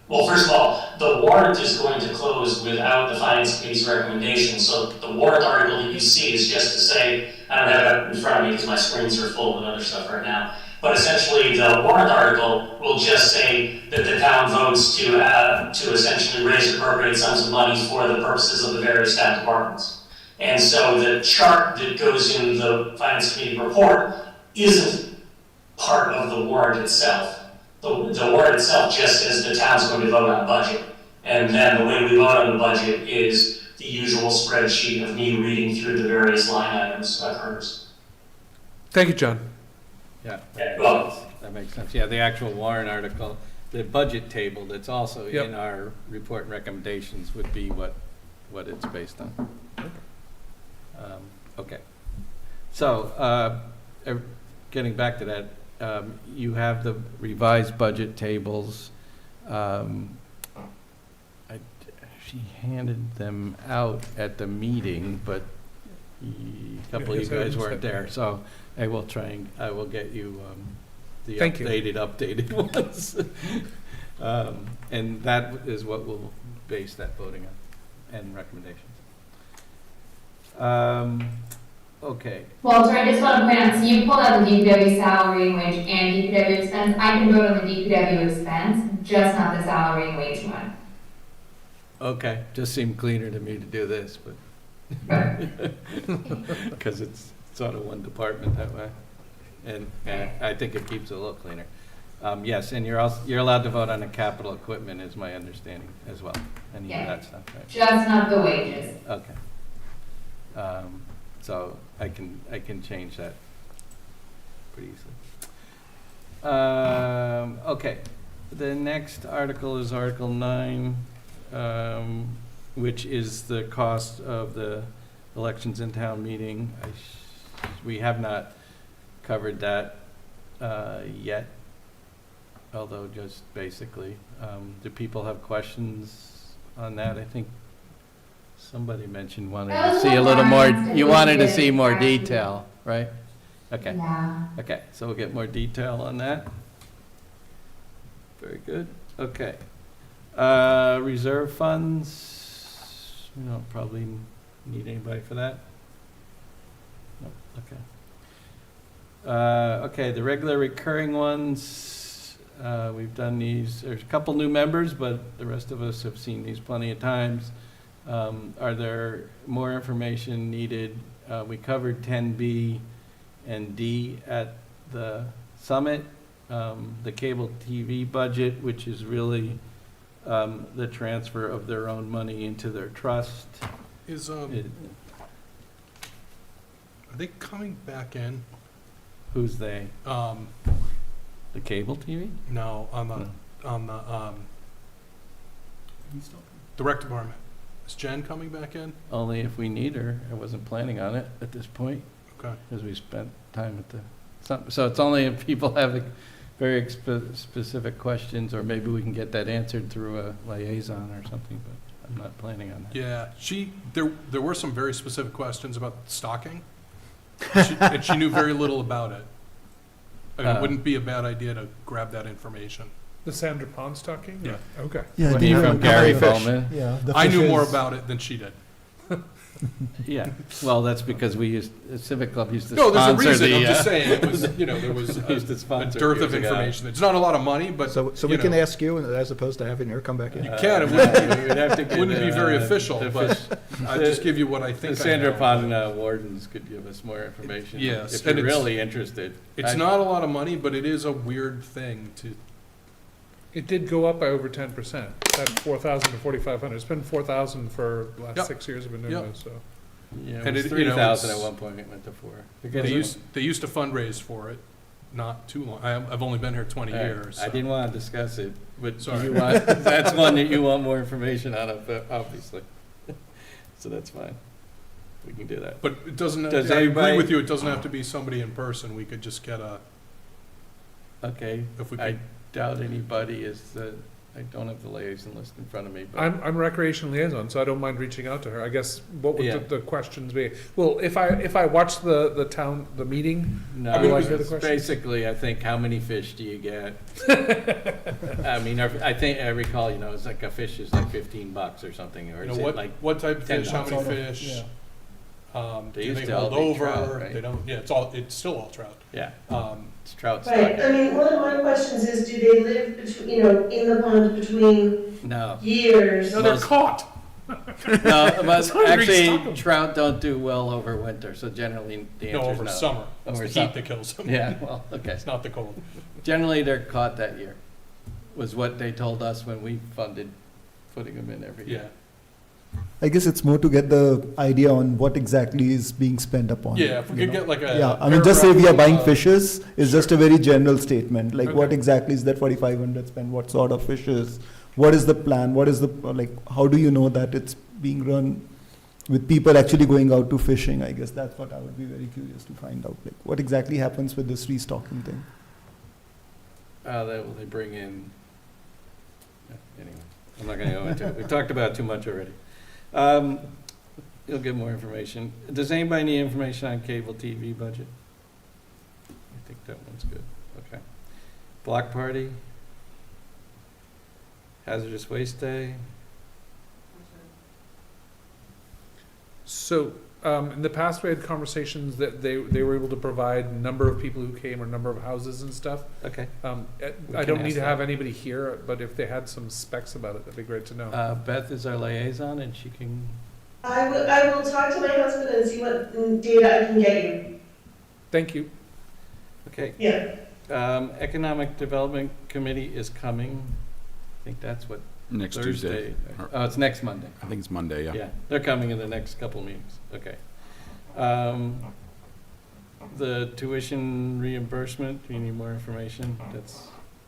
well, first of all, the warrant is going to close without the finance committee's recommendation. So the warrant article that you see is just to say, I don't have it in front of me because my screens are full of other stuff right now. But essentially, the warrant article will just say that the town votes to essentially raise appropriate sums of money for the purposes of the various town departments. And so the chart that goes in the finance committee report isn't part of the warrant itself. The warrant itself just says the town's going to vote on the budget. And then the way we vote on the budget is the usual spreadsheet of me reading through the various line items occurs. Thank you, John. Yeah, Yeah, well- that makes sense. Yeah, the actual warrant article, the budget table that's also Yep. in our report and recommendations would be what it's based on. Okay. So, getting back to that, you have the revised budget tables. She handed them out at the meeting, but a couple of you guys weren't there, so I will get you the Thank you. updated ones. And that is what we'll base that voting on and recommendations. Okay. Walter, I just want to point out, so you pulled out the DPW salary and wage and DPW expense. I can vote on the DPW expense, just not the salary and wage one. Okay, just seemed cleaner to me to do this, but because it's sort of one department that way, and I think it keeps it a little cleaner. Yes, and you're allowed to vote on the capital equipment, is my understanding as well. Any of that stuff, right? Just not the wages. Okay. So I can change that pretty easily. Okay, the next article is Article 9, which is the cost of the elections in town meeting. We have not covered that yet, although just basically. Do people have questions on that? I think somebody mentioned wanted to see a little more, you wanted to see more detail, right? Okay. Yeah. Okay, so we'll get more detail on that. Very good. Okay. Reserve funds, we don't probably need anybody for that. No, okay. Okay, the regular recurring ones, we've done these. There's a couple new members, but the rest of us have seen these plenty of times. Are there more information needed? We covered 10B and D at the summit. The cable TV budget, which is really the transfer of their own money into their trust. Are they coming back in? Who's they? The cable TV? No, on the rec department. Is Jen coming back in? Only if we need her. I wasn't planning on it at this point, Okay. because we spent time at the, so it's only if people have very specific questions, or maybe we can get that answered through a liaison or something, but I'm not planning on that. Yeah, there were some very specific questions about stalking, and she knew very little about it. And it wouldn't be a bad idea to grab that information. The Sandra Pond stocking? Yeah. Okay. Yeah, What, do you from know Gary how many fish? Bowman? Yeah, the I knew more fishes. about it than she did. Yeah, well, that's because the Civic Club used to No, there's a sponsor reason, the. I'm just saying, it was, there was We used to a sponsor dearth years of ago. information. It's not a lot of money, but, So we you can know, ask you as opposed to having her come back in? You can, it We'd have to get, wouldn't be very the official, but fish- I just give you what I think The I Sandra know. Pond wardens could give us more information. Yes, If you're and it's- really interested. It's not a lot of money, but it is a weird thing to, It did go up by over 10%. That 4,000 to 4,500. It's been 4,000 for the last Yep. 6 years I've been doing Yep. this, so. Yeah, and it was it- you know, 3,000 at it's- one point, it went to 4. they used to fundraise for it not too long. I've only been here 20 years. I so. didn't want to discuss it, but Sorry. you want, that's one that you want more information on, obviously. So that's fine. We can do that. But it doesn't, Does I agree anybody- with you, it doesn't have to be somebody in person. We could just get Okay, if we I could, doubt anybody is I don't have the liaison list in front of me, but. I'm recreation liaison, so I don't mind reaching out to her. I guess, what would Yeah. the questions be? Well, if I watch the meeting, No, I mean, like, it's the other questions? basically, I think, how many fish do you get? I mean, I think, I recall, it's like a fish is like $15 or something, or is it like, what type of fish, how $10? many fish? They Do used they to all hold be over? trout, right? They don't, yeah, it's still all trout. yeah, Um, it's trout Right, stock. I mean, one of my questions is, do they live between, in the pond between No, years? No, they're Most- caught. no, but hard to restock actually, 'em. trout don't do well over winter, so generally, the No, answer is over no. summer. It's Over the summer. heat that kills them. Yeah, well, okay. It's not the cold. Generally, they're caught that year, was what they told us when we funded putting them in every Yeah. year. I guess it's more to get the idea on what exactly is being spent upon. Yeah, if we you could know. get like a. Yeah, I mean, just say we are buying paragraph, fishes is just a very general statement, like what Okay. exactly is that 4,500 spent, what sort of fishes? What is the plan, what is the, how do you know that it's being run with people actually going out to fishing? I guess that's what I would be very curious to find out, like what exactly happens with this restocking thing? They bring in, anyway, I'm not gonna go into it. We talked about it too much already. You'll get more information. Does anybody need information on cable TV budget? I think that one's good, okay. Block party? Hazardous waste day? So, in the past, we had conversations that they were able to provide number of people who came or number of houses and stuff. Okay. We I can don't need ask to that. have anybody here, but if they had some specs about it, that'd be great to know. Beth is our liaison, and she can, I will talk to my husband and see what data I can get you. Thank you. okay. Yeah. Economic Development Committee is coming. I think that's what, Next Thursday. Tuesday. Oh, it's next Monday. I think it's Monday, yeah. Yeah, they're coming in the next couple meetings, okay. The tuition reimbursement, do you need more information?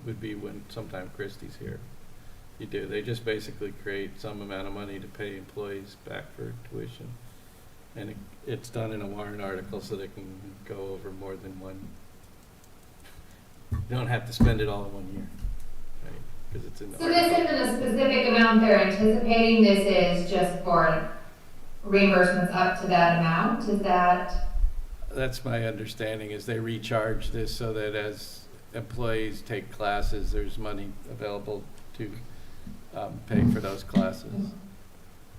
Would be when sometime Christie's here. You do, they just basically create some amount of money to pay employees back for tuition. And it's done in a warrant article so they can go over more than one. You don't have to spend it all in 1 year, right? Because it's in the So this article. isn't a specific amount they're anticipating, this is just for reimbursements up to that amount, is that? That's my understanding, is they recharge this so that as employees take classes, there's money available to pay for those classes.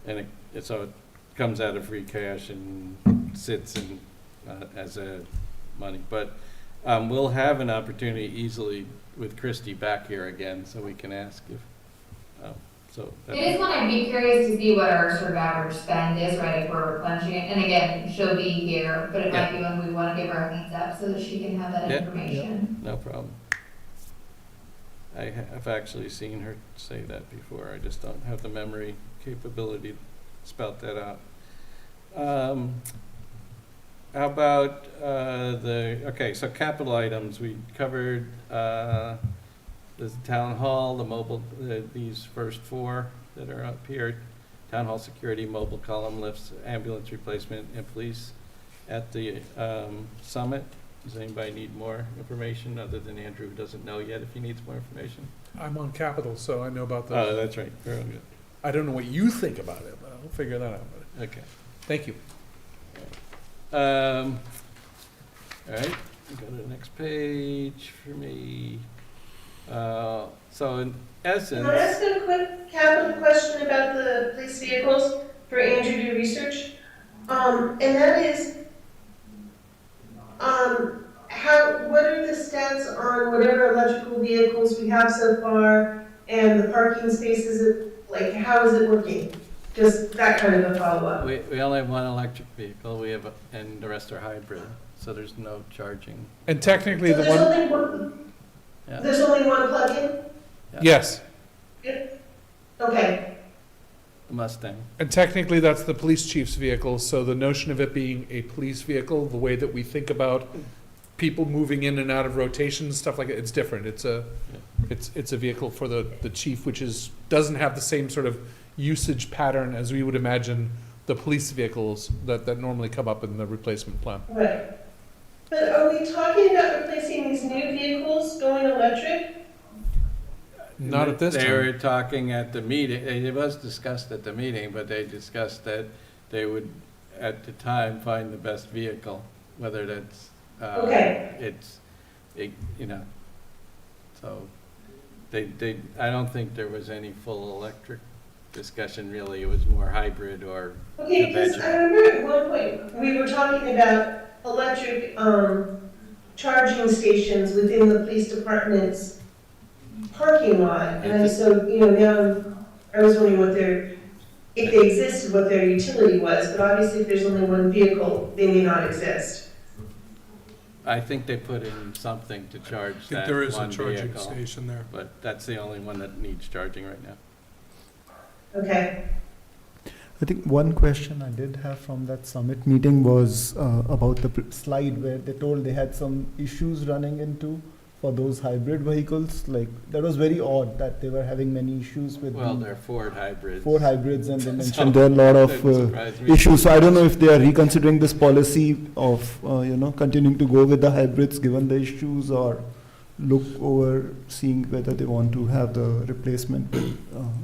And so it comes out of free cash and sits in as a money. But we'll have an opportunity easily with Christie back here again, so we can ask if, so. It is one I'd be curious to see what our sort of average spend is, right, if we're replenishing it, and again, she'll be here, but it might be when we wanna give her a heads up so that she can have that Yeah. information. No problem. I have actually seen her say that before, I just don't have the memory capability to spout that out. how about, okay, so capital items, we covered, the town hall, the mobile, these first four that are up here. Town hall security, mobile column lifts, ambulance replacement, and police at the, summit. Does anybody need more information, other than Andrew, who doesn't know yet if he needs more information? I'm on Capital, so I know about Oh, those. that's right, very good, I don't know what you think about it, but I'll figure that out. okay. Thank you. All right, go to the next page for me. So in essence. Can I ask a quick capital question about the police vehicles for Andrew to do research? And that is, what are the stats on whatever electrical vehicles we have so far and the parking spaces, like, how is it working? Just that kind of a follow-up. We only have one electric vehicle, and the rest are hybrid, so there's no charging. And technically, So the there's one, only one, Yeah. there's only one plug-in? Yeah. yes, Okay, The Mustang. and technically, that's the police chief's vehicle, so the notion of it being a police vehicle, the way that we think about people moving in and out of rotation, stuff like that, it's different. It's a vehicle for the chief, which doesn't have the same sort of usage pattern as we would imagine the police vehicles that normally come up in the replacement plan. right. But are we talking about replacing these new vehicles going electric? Not at this They time. were talking at the meeting, it was discussed at the meeting, but they discussed that they would, at the time, find the best vehicle, whether that's, Okay. so I don't think there was any full electric discussion really, it was more hybrid or Okay, because I remember at one point, we were talking about electric, charging stations within the police department's parking lot. And so, now I was wondering if they existed, what their utility was, but obviously if there's only one vehicle, they may not exist. I think they put in something to charge I think that there is a one charging vehicle, station there. but that's the only one that needs charging right now. Okay. I think one question I did have from that summit meeting was about the slide where they told they had some issues running into for those hybrid vehicles. Like, that was very odd that they were having many issues with Well, the they're Ford hybrids. 4 hybrids, and they So, mentioned there are a lot Doesn't of surprise me. issues. So I don't know if they are reconsidering this policy of, continuing to go with the hybrids given the issues, or look over seeing whether they want to have the replacement with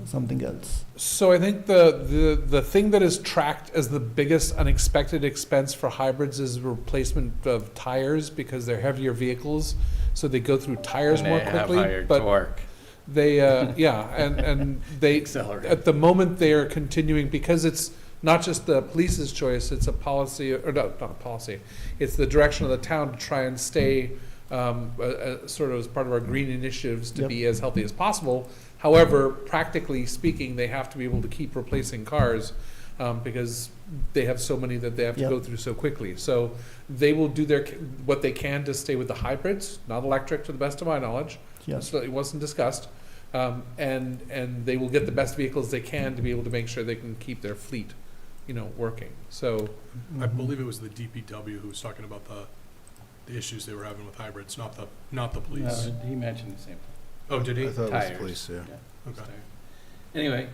something else. So I think the thing that is tracked as the biggest unexpected expense for hybrids is replacement of tires, because they're heavier vehicles, so they go through tires And more they have quickly. higher But torque. they, and they, Accelerate. at the moment, they are continuing, because it's not just the police's choice, it's a policy, or not a policy, it's the direction of the town to try and stay sort of as part of our green initiatives to Yep. be as healthy as possible. However, practically speaking, they have to be able to keep replacing cars because they have so many that they have to Yep. go through so quickly. So they will do what they can to stay with the hybrids, not electric to the best of my knowledge. Yes. So it wasn't discussed. And they will get the best vehicles they can to be able to make sure they can keep their fleet, working. So I believe it was the DPW who was talking about the issues they were having with hybrids, not the police. No, he mentioned the same thing. Oh, did he? I thought it was Tires. the police, yeah. Yeah, Okay. tires. Anyway,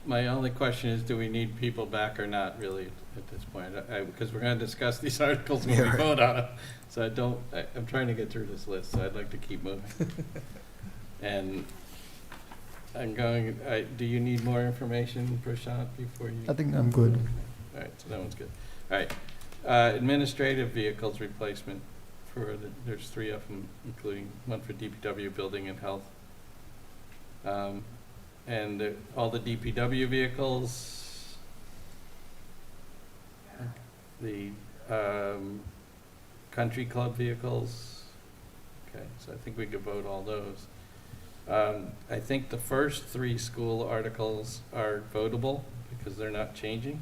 my only question is, do we need people back or not, really, at this point? Because we're going to discuss these articles when we Yeah, right. vote on them. So I'm trying to get through this list, so I'd like to keep moving. And do you need more information, Prashant, before you? I think I'm good. All right, so that one's good. All right, administrative vehicles replacement there's 3 of them, including one for DPW, building and health. And all the DPW vehicles, the country club vehicles. Okay, so I think we could vote all those. I think the first 3 school articles are votable because they're not changing,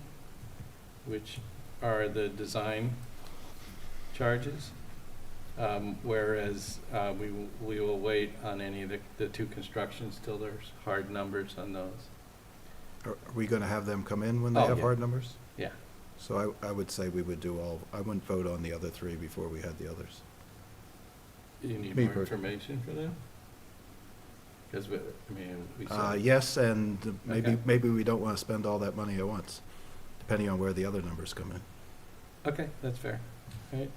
which are the design charges. Whereas we will wait on any of the 2 constructions till there's hard numbers on those. Are we going to have them come in when they Oh, have yeah. hard numbers? Yeah. So I would say we would do I wouldn't vote on the other three before we had the others. You need Me more personally. information for them? Because we saw. Yes, and Okay. maybe we don't want to spend all that money at once, depending on where the other numbers come in. Okay, that's fair. All right.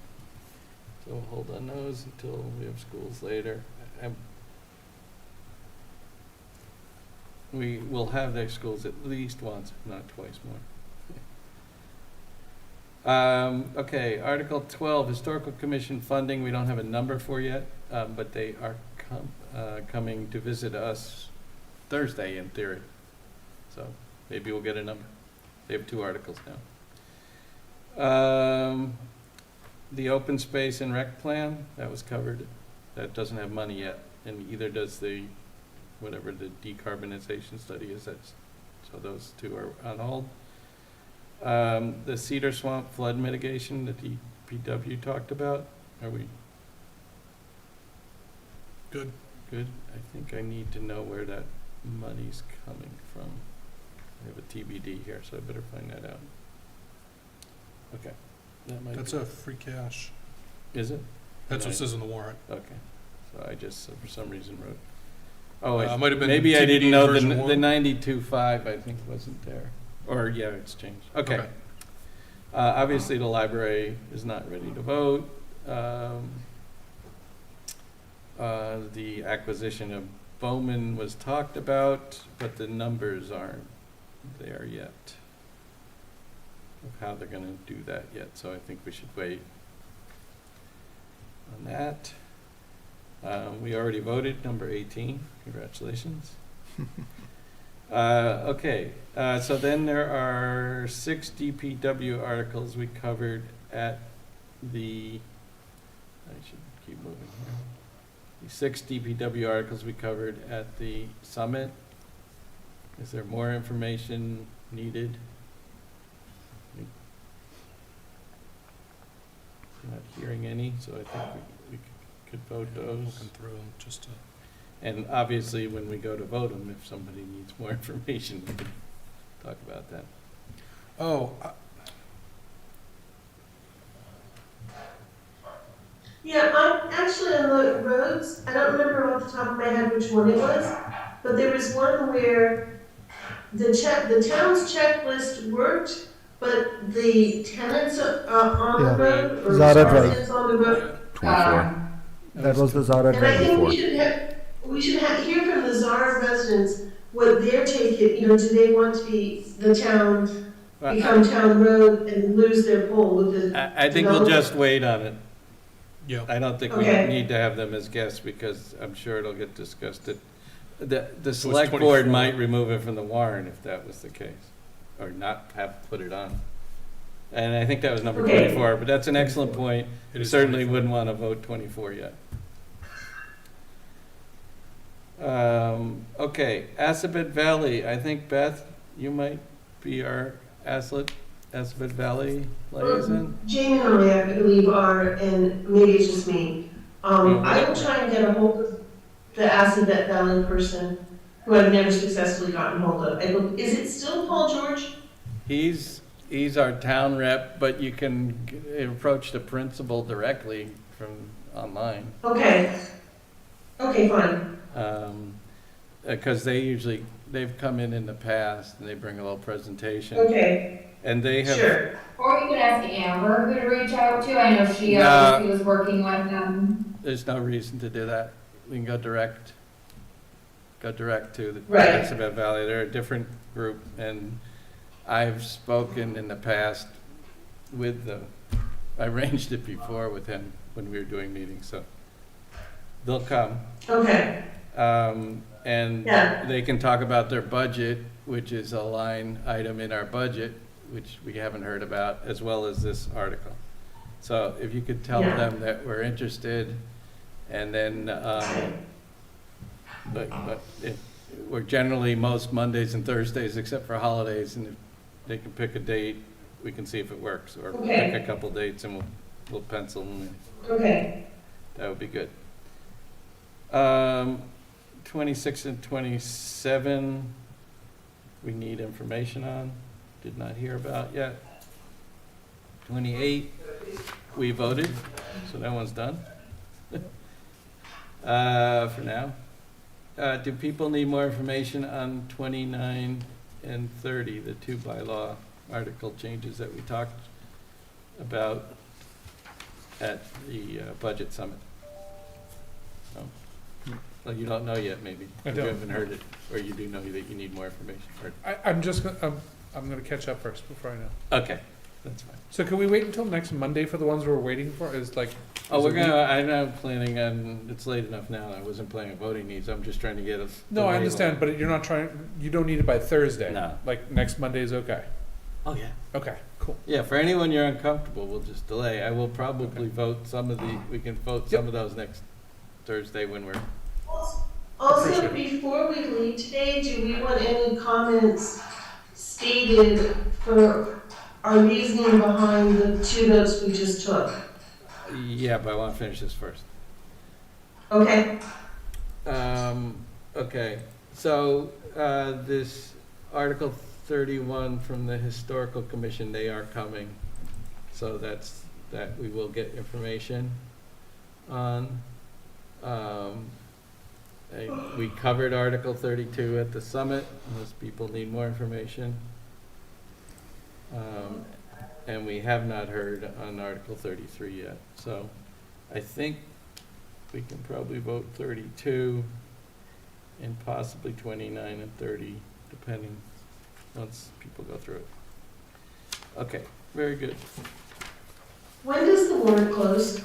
So we'll hold on those until we have schools later. We will have their schools at least once, if not twice more. Okay, Article 12, Historical Commission funding, we don't have a number for yet, but they are coming to visit us Thursday in theory. So maybe we'll get a number. They have 2 articles now. The open space and rec plan, that was covered. That doesn't have money yet, and either does whatever the decarbonization study is. So those 2 are on hold. The Cedar Swamp flood mitigation that DPW talked about, are we Good. good? I think I need to know where that money's coming from. I have a TBD here, so I better find that out. Okay. That might That's be- a free cash. Is it? That's what Right. it says in the warrant. Okay. So I just, for some reason, wrote, oh, It might have been maybe I didn't TBD know version the 1. 92.5, I think, wasn't there. Or, yeah, it's changed. Okay. Obviously, the library is not ready to vote. The acquisition of Bowman was talked about, but the numbers aren't there yet of how they're gonna do that yet, so I think we should wait on that. We already voted, number 18, congratulations. Okay, so then there are 6 DPW articles we covered at I should keep moving here. The 6 DPW articles we covered at the summit. Is there more information needed? I'm not hearing any, so I think we could vote those. Looking through them just to. And obviously, when we go to vote them, if somebody needs more information, we can talk about that. Oh, Yeah, I'm actually on the roads, I don't remember off the top of my head which one it was, but there was one where the town's checklist worked, but the tenants on the Yeah. road, or Zara Drive. residents on the road. 24. That was the Zara And I Drive. think we should hear from the Zara residents what their take is, do they want to be the town, become town road and lose their pull with the. I think we'll just wait on it. yeah. I don't think we Okay. need to have them as guests, because I'm sure it'll get discussed. The it's select board 24. might remove it from the warrant if that was the case, or not have put it on. And I think that was number Okay. 24, but that's an excellent point. It We is certainly 24. wouldn't want to vote 24 yet. Okay, Assabet Valley, I think Beth, you might be our Assabet Valley liaison. Jamie and I believe are, and maybe it's just me, I will try and get a hold of the Assabet Valley person who I've never successfully gotten hold of. Is it still Paul George? He's our town rep, but you can approach the principal directly from online. Okay. Okay, fine. Because they've come in the past and they bring a little presentation. Okay, And they have, sure. Or you could ask Amber who to reach out to. I know she No. obviously was working with them. there's no reason to do that. We can go direct to the Right. Assabet Valley. They're a different group, and I've spoken in the past with them. I arranged it before with him when we were doing meetings, so they'll come. Okay, And Yeah. they can talk about their budget, which is a line item in our budget, which we haven't heard about, as well as this article. So if you could tell Yeah. them that we're interested, and then, we're generally most Mondays and Thursdays except for holidays, and if they can pick a date, we can see if it works, or Okay. pick a couple dates and we'll pencil them in. okay. That would be good. 26 and 27, we need information on, did not hear about yet. 28, we voted, so that one's done. For now. Do people need more information on 29 and 30, the two bylaw article changes that we talked about at the budget summit? No? Well, you don't know yet, maybe. I You don't. haven't heard it, or you do know that you need more information. I'm gonna catch up first before I know. Okay, that's fine. So can we wait until next Monday for the ones we're waiting for? Oh, is we're it gonna, I'm not planning on, it's late enough now, I wasn't planning on voting these, I'm just trying to get us. No, I understand, but you're not trying, you don't need it by Thursday. No. Like, next Monday is okay. Oh, yeah. Okay, cool. Yeah, for anyone you're uncomfortable, we'll just delay. I will probably vote some of we can vote some of those next Thursday when we're, Also, Appreciate before we leave today, do we want any comments stated for our reasoning behind the two votes we just took? yeah, but I want to finish this first. Okay, Okay, so, this Article 31 from the Historical Commission, they are coming. So that we will get information on. We covered Article 32 at the summit, unless people need more information. And we have not heard on Article 33 yet. So I think we can probably vote 32 and possibly 29 and 30, depending, once people go through it. Okay, very good. when does the warrant close?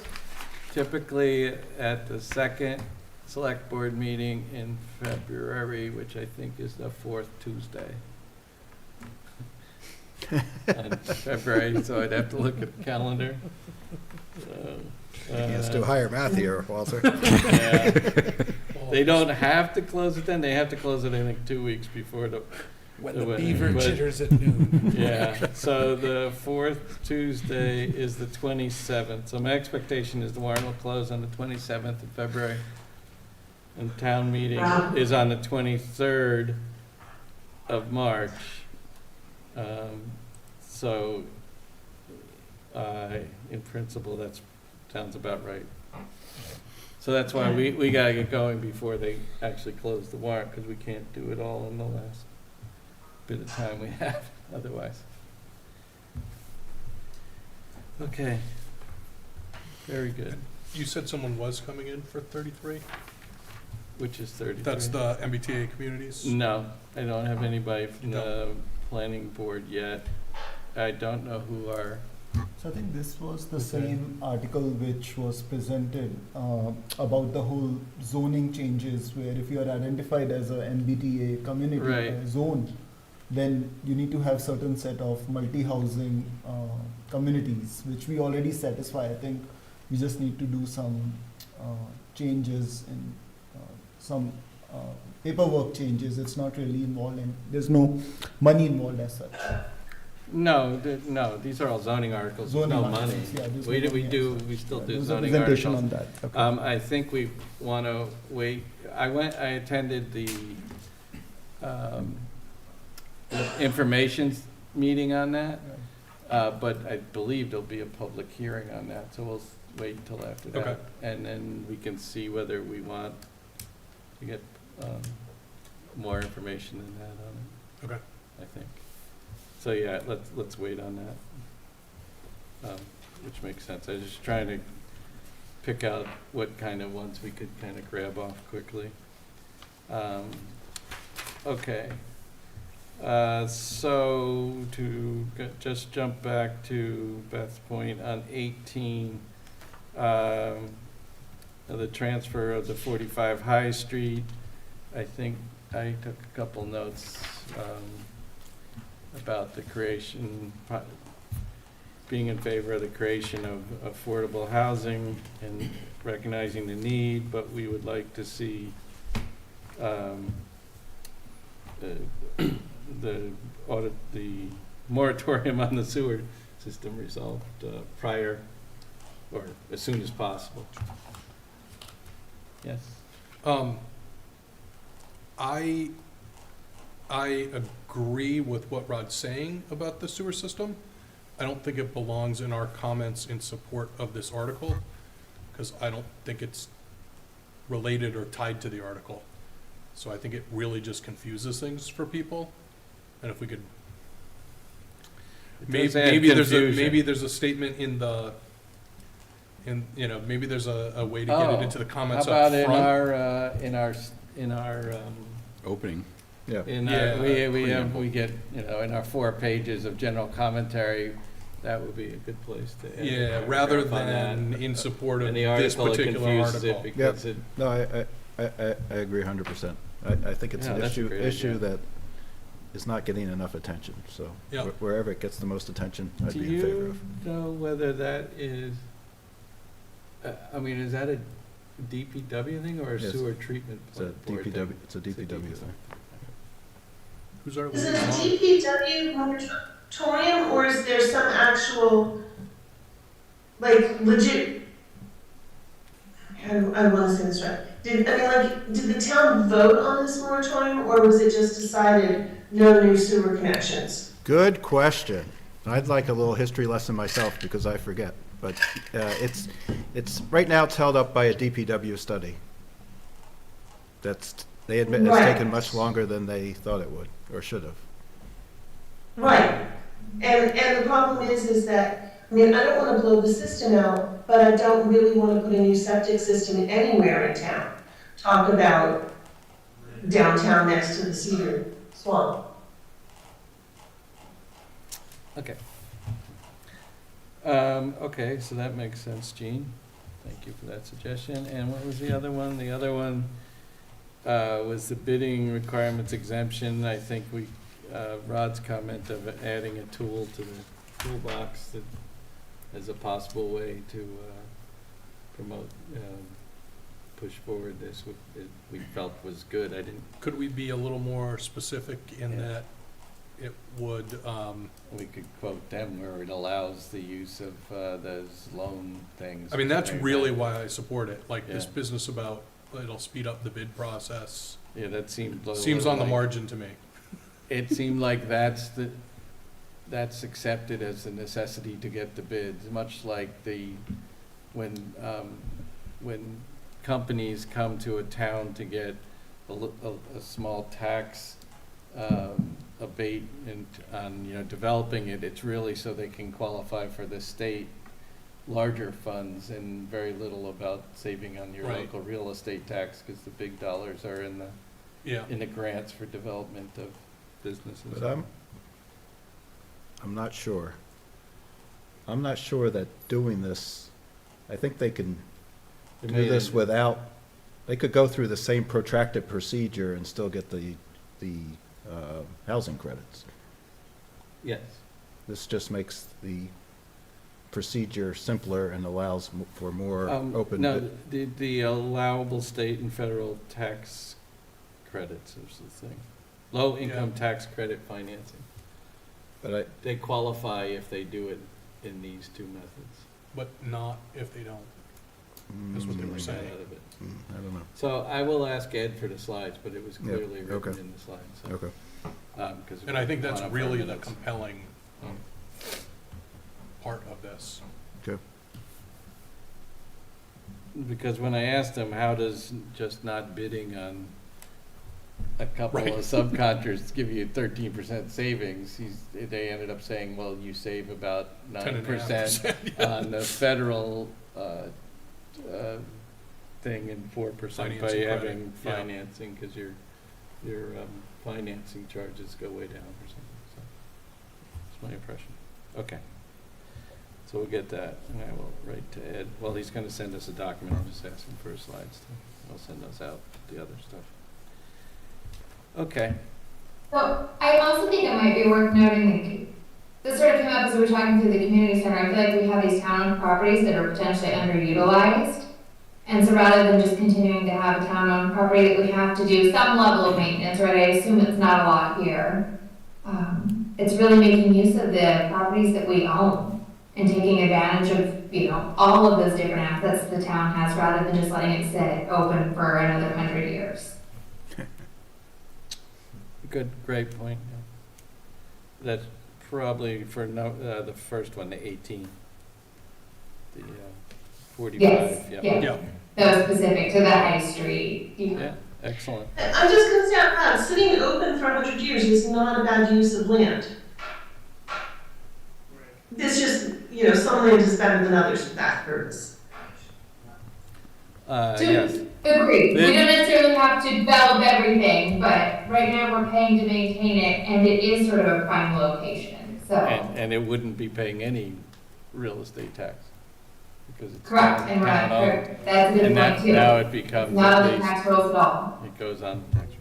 Typically at the second select board meeting in February, which I think is the fourth Tuesday. In February, so I'd have to look at the calendar. He has to hire math here, Walter. Yeah. They don't have to close it then, they have to close it, I think, 2 weeks before the. When the the wedding, beaver but- chitters at noon. Yeah, so the fourth Tuesday is the 27th, so my expectation is the warrant will close on the 27th of February. And town meeting Wow. is on the 23rd of March. So, in principle, that sounds about right. So that's why we gotta get going before they actually close the warrant, because we can't do it all in the last bit of time we have otherwise. Okay. Very good. You said someone was coming in for 33? Which is 33? That's the MBTA communities? No, I don't have anybody from You the planning board yet. I don't know who are, So I think this was the Okay. same article which was presented about the whole zoning changes, where if you are identified as a MBTA community Right. zone, then you need to have certain set of multi-housing communities, which we already satisfy. I think we just need to do some changes in some paperwork changes. It's not really involved, and there's no money involved as such. no, these are all zoning articles, there's no Zoning money. articles, yeah, there's We no do, we money, do, yes. we still Yeah, do there's a zoning presentation articles. on that. Okay. I think we want to wait, I attended the information meeting on that, but I believe there'll be a public hearing on that, so we'll wait until after that. Okay. And then we can see whether we want to get more information than that on it. Okay. I think. So, yeah, let's wait on that, which makes sense. I was just trying to pick out what kind of ones we could kind of grab off quickly. Okay. So to just jump back to Beth's point on 18, the transfer of the 45 High Street, I think I took a couple notes about the creation, being in favor of the creation of affordable housing and recognizing the need, but we would like to see the moratorium on the sewer system resolved prior or as soon as possible. Yes? I agree with what Rod's saying about the sewer system. I don't think it belongs in our comments in support of this article, because I don't think it's related or tied to the article. So I think it really just confuses things for people, and if we could, It maybe, does add confusion. maybe there's a statement in the, maybe there's a way to get it into the comments How up about front. in our, Opening. Yeah. Yeah, we get, in our 4 pages of general commentary, that would be a good place to. add a Yeah, paragraph rather on that. than in support of And the this article, it particular confuses it article. because it, No, I agree 100%. I think it's Yeah, an that's a issue, great issue idea. that is not getting enough attention, so Yeah. wherever it gets the most attention, I'd do be in favor you of. know whether that is, is that a DPW thing or a Yes. sewer treatment It's a plant board DPW, thing? it's a DPW thing. Who's our Is it a liaison? DPW moratorium, or is there some actual, like, legit, I want to say this right. Did the town vote on this moratorium, or was it just decided no new sewer connections? Good question. I'd like a little history lesson myself because I forget. But it's right now it's held up by a DPW study. They admit it's Right. taken much longer than they thought it would or should have. Right. And the problem is that, I don't want to blow the system out, but I don't really want to put a new septic system anywhere in town. Talk about downtown next to the Cedar Swamp. Okay. Okay, so that makes sense, Gene. Thank you for that suggestion. And what was the other one? The other one was the bidding requirements exemption. I think Rod's comment of adding a tool to the toolbox that as a possible way to promote, push forward this, we felt was good. Could we be a little more specific in Yeah. that it would, We could quote them where it allows the use of those loan things. that's really why I support it, like this Yeah. business about it'll speed up the bid process, Yeah, that seemed. a seems little on the like- margin to me. It seemed like that's accepted as a necessity to get the bids, much like when companies come to a town to get a small tax abate on developing it, it's really so they can qualify for the state larger funds and very little about saving on your Right. local real estate tax, because the big dollars are in Yeah, the grants for development of businesses. But I'm not sure. I'm not sure that doing this, I think they can do this without, they could go through the same protracted procedure and still get the housing credits. Yes. This just makes the procedure simpler and allows for more open. No, the allowable state and federal tax credits is the thing. Low-income tax credit financing. But They qualify if they do it in these 2 methods. but not if they don't. That's what they were Out saying. of it. I don't know. So I will ask Ed for the slides, but it was Yeah, clearly written okay. in the slides. So, Okay. 'cause And I think we that's want it for really the minutes. compelling Mm. part of this. Okay. Because when I asked him, how does just not bidding on a couple Right. of subcontractors give you 13% savings, they ended up saying, well, you save about 9% 10.5%, on the federal thing and 4% by Financing credit, having yeah. financing, because your financing charges go way down or something. So that's my impression. Okay. So we'll get that, and I will write to Ed. Well, he's gonna send us a document, I'll just ask him for his slides too. I'll send those out, the other stuff. Okay. So I also think it might be worth noting that this sort of came up as we were talking through the community center. I feel like we have these town properties that are potentially underutilized. And so rather than just continuing to have a town-owned property that we have to do some level of maintenance, right, I assume it's not a lot here. It's really making use of the properties that we own and taking advantage of, all of those different assets the town has rather than just letting it sit open for another 100 years. Good, great point. Yeah. That's probably for the first one, the 18th. The 45, Yes, yeah. yeah. That was specific to the High Street. Yeah, excellent. I'm just gonna say out loud, sitting open for 100 years is not a bad use of land. It's just, some land is better than others for that purpose. Yes. Agreed. We don't necessarily have to develop everything, but right now we're paying to maintain it, and it is sort of a prime location, so. And it wouldn't be paying any real estate tax because it's Correct, town- and we're not, town-owned. that's a good And point that, too. now it becomes Not at on the least, tax rolls at all. it goes on the tax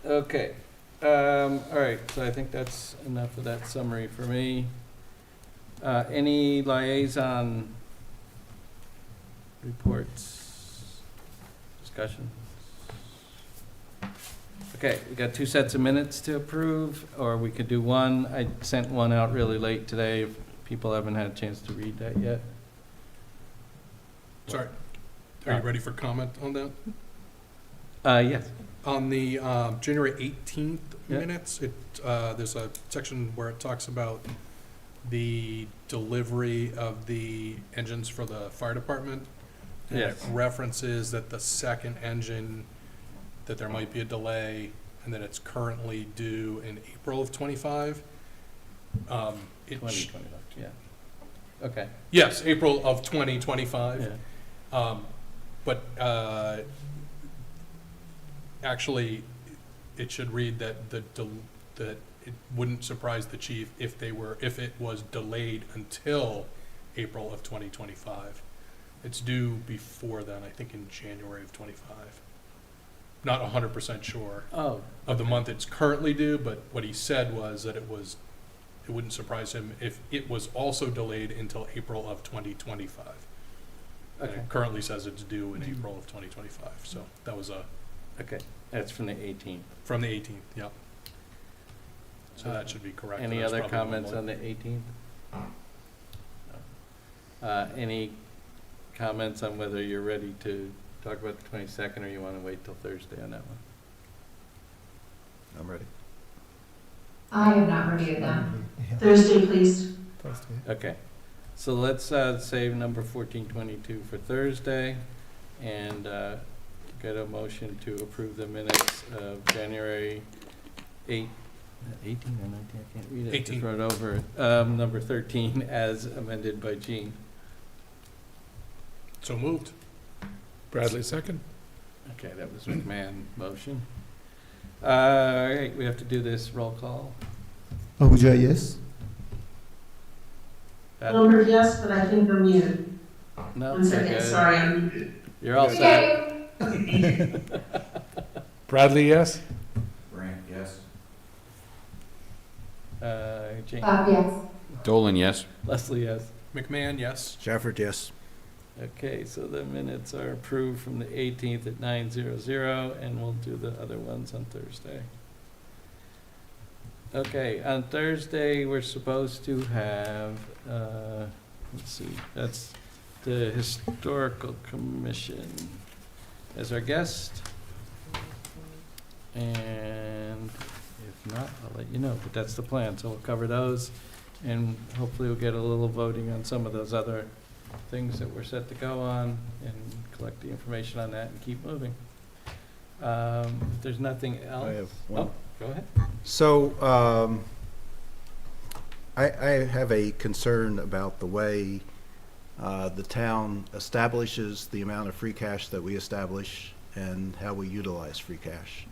roll. Okay, all right, so I think that's enough of that summary for me. Any liaison reports, discussions? Okay, we got 2 sets of minutes to approve, or we could do one. I sent one out really late today. If people haven't had a chance to read that yet. Sorry. Are you ready for comment on that? Yes. On the January 18th Yeah. minutes, there's a section where it talks about the delivery of the engines for the fire department. And Yes. it references that the second engine, that there might be a delay, and that it's currently due in April of '25. 2025, yeah. Okay. Yes, April of 2025. Yeah. But actually, it should read that that it wouldn't surprise the chief if it was delayed until April of 2025. It's due before then, I think in January of '25. Not 100% sure Oh. of the month it's currently due, but what he said was that it wouldn't surprise him if it was also delayed until April of 2025. And Okay. it currently says it's due in April of 2025, so that was Okay, that's from the 18th. from the 18th, yep. So that should be correct. Any That's other probably comments one on the 18th? Any comments on whether you're ready to talk about the 22nd, or you want to wait till Thursday on that one? I'm ready. I have not reviewed them. Thursday, please. Okay, so let's save number 1422 for Thursday, and get a motion to approve the minutes of January 18 or 19, I can't read it. 18. Just wrote over it. Number 13 as amended by Gene. So moved. Bradley, second. Okay, that was McMahon motion. All right, we have to do this roll call. Ahuja, yes. Pat? Lumber, yes, but I think I'm muted. No, One second, okay. sorry, I'm muted. You're all set. Okay. Bradley, yes? Brant, yes. Jane? Yes. Dolan, yes. Leslie, yes. McMahon, yes. Shafford, yes. Okay, so the minutes are approved from the 18th at 9:00, and we'll do the other ones on Thursday. Okay, on Thursday, we're supposed to have, let's see, that's the Historical Commission as our guest. And if not, I'll let you know, but that's the plan, so we'll cover those. And hopefully we'll get a little voting on some of those other things that we're set to go on, and collect the information on that and keep moving. If there's nothing else. I have one. Oh, go ahead. So, I have a concern about the way the town establishes the amount of free cash that we establish and how we utilize free cash.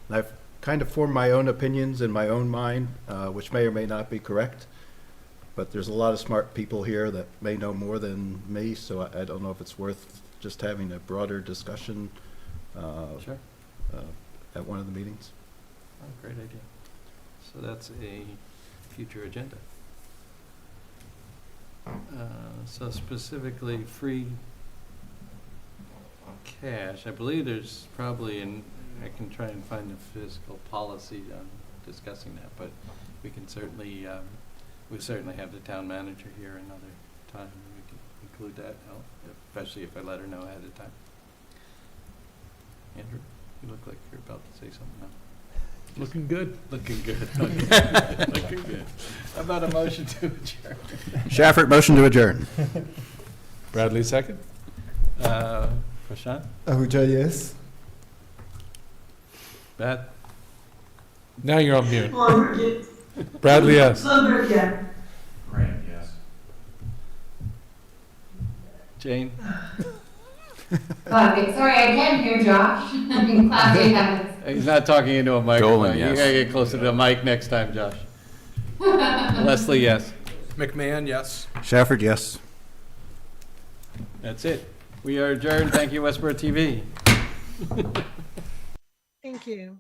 And I've kind of formed my own opinions in my own mind, which may or may not be correct, but there's a lot of smart people here that may know more than me, so I don't know if it's worth just having a broader discussion Sure. at one of the meetings. Oh, great idea. So that's a future agenda. So specifically, free cash, I believe there's probably, I can try and find a fiscal policy on discussing that, but we can certainly, we certainly have the town manager here another time, and we can include that, especially if I let her know ahead of time. Andrew, you look like you're about to say something now. Looking good. Looking good. Looking good. How about a motion to adjourn? Shafford, motion to adjourn. Bradley, second. Prashant? Ahuja, yes. Beth? Now you're on mute. Lambert, yes. Bradley, yes. Lambert, yeah. Grant, yes. Jane? Clapping, sorry, I can't hear Josh. Clapping hands. He's not talking into a microphone. Dolan, You yes. gotta get closer to the mic next time, Josh. Leslie, yes. McMahon, yes. Shafford, yes. That's it. We are adjourned. Thank you, Westborough TV. Thank you.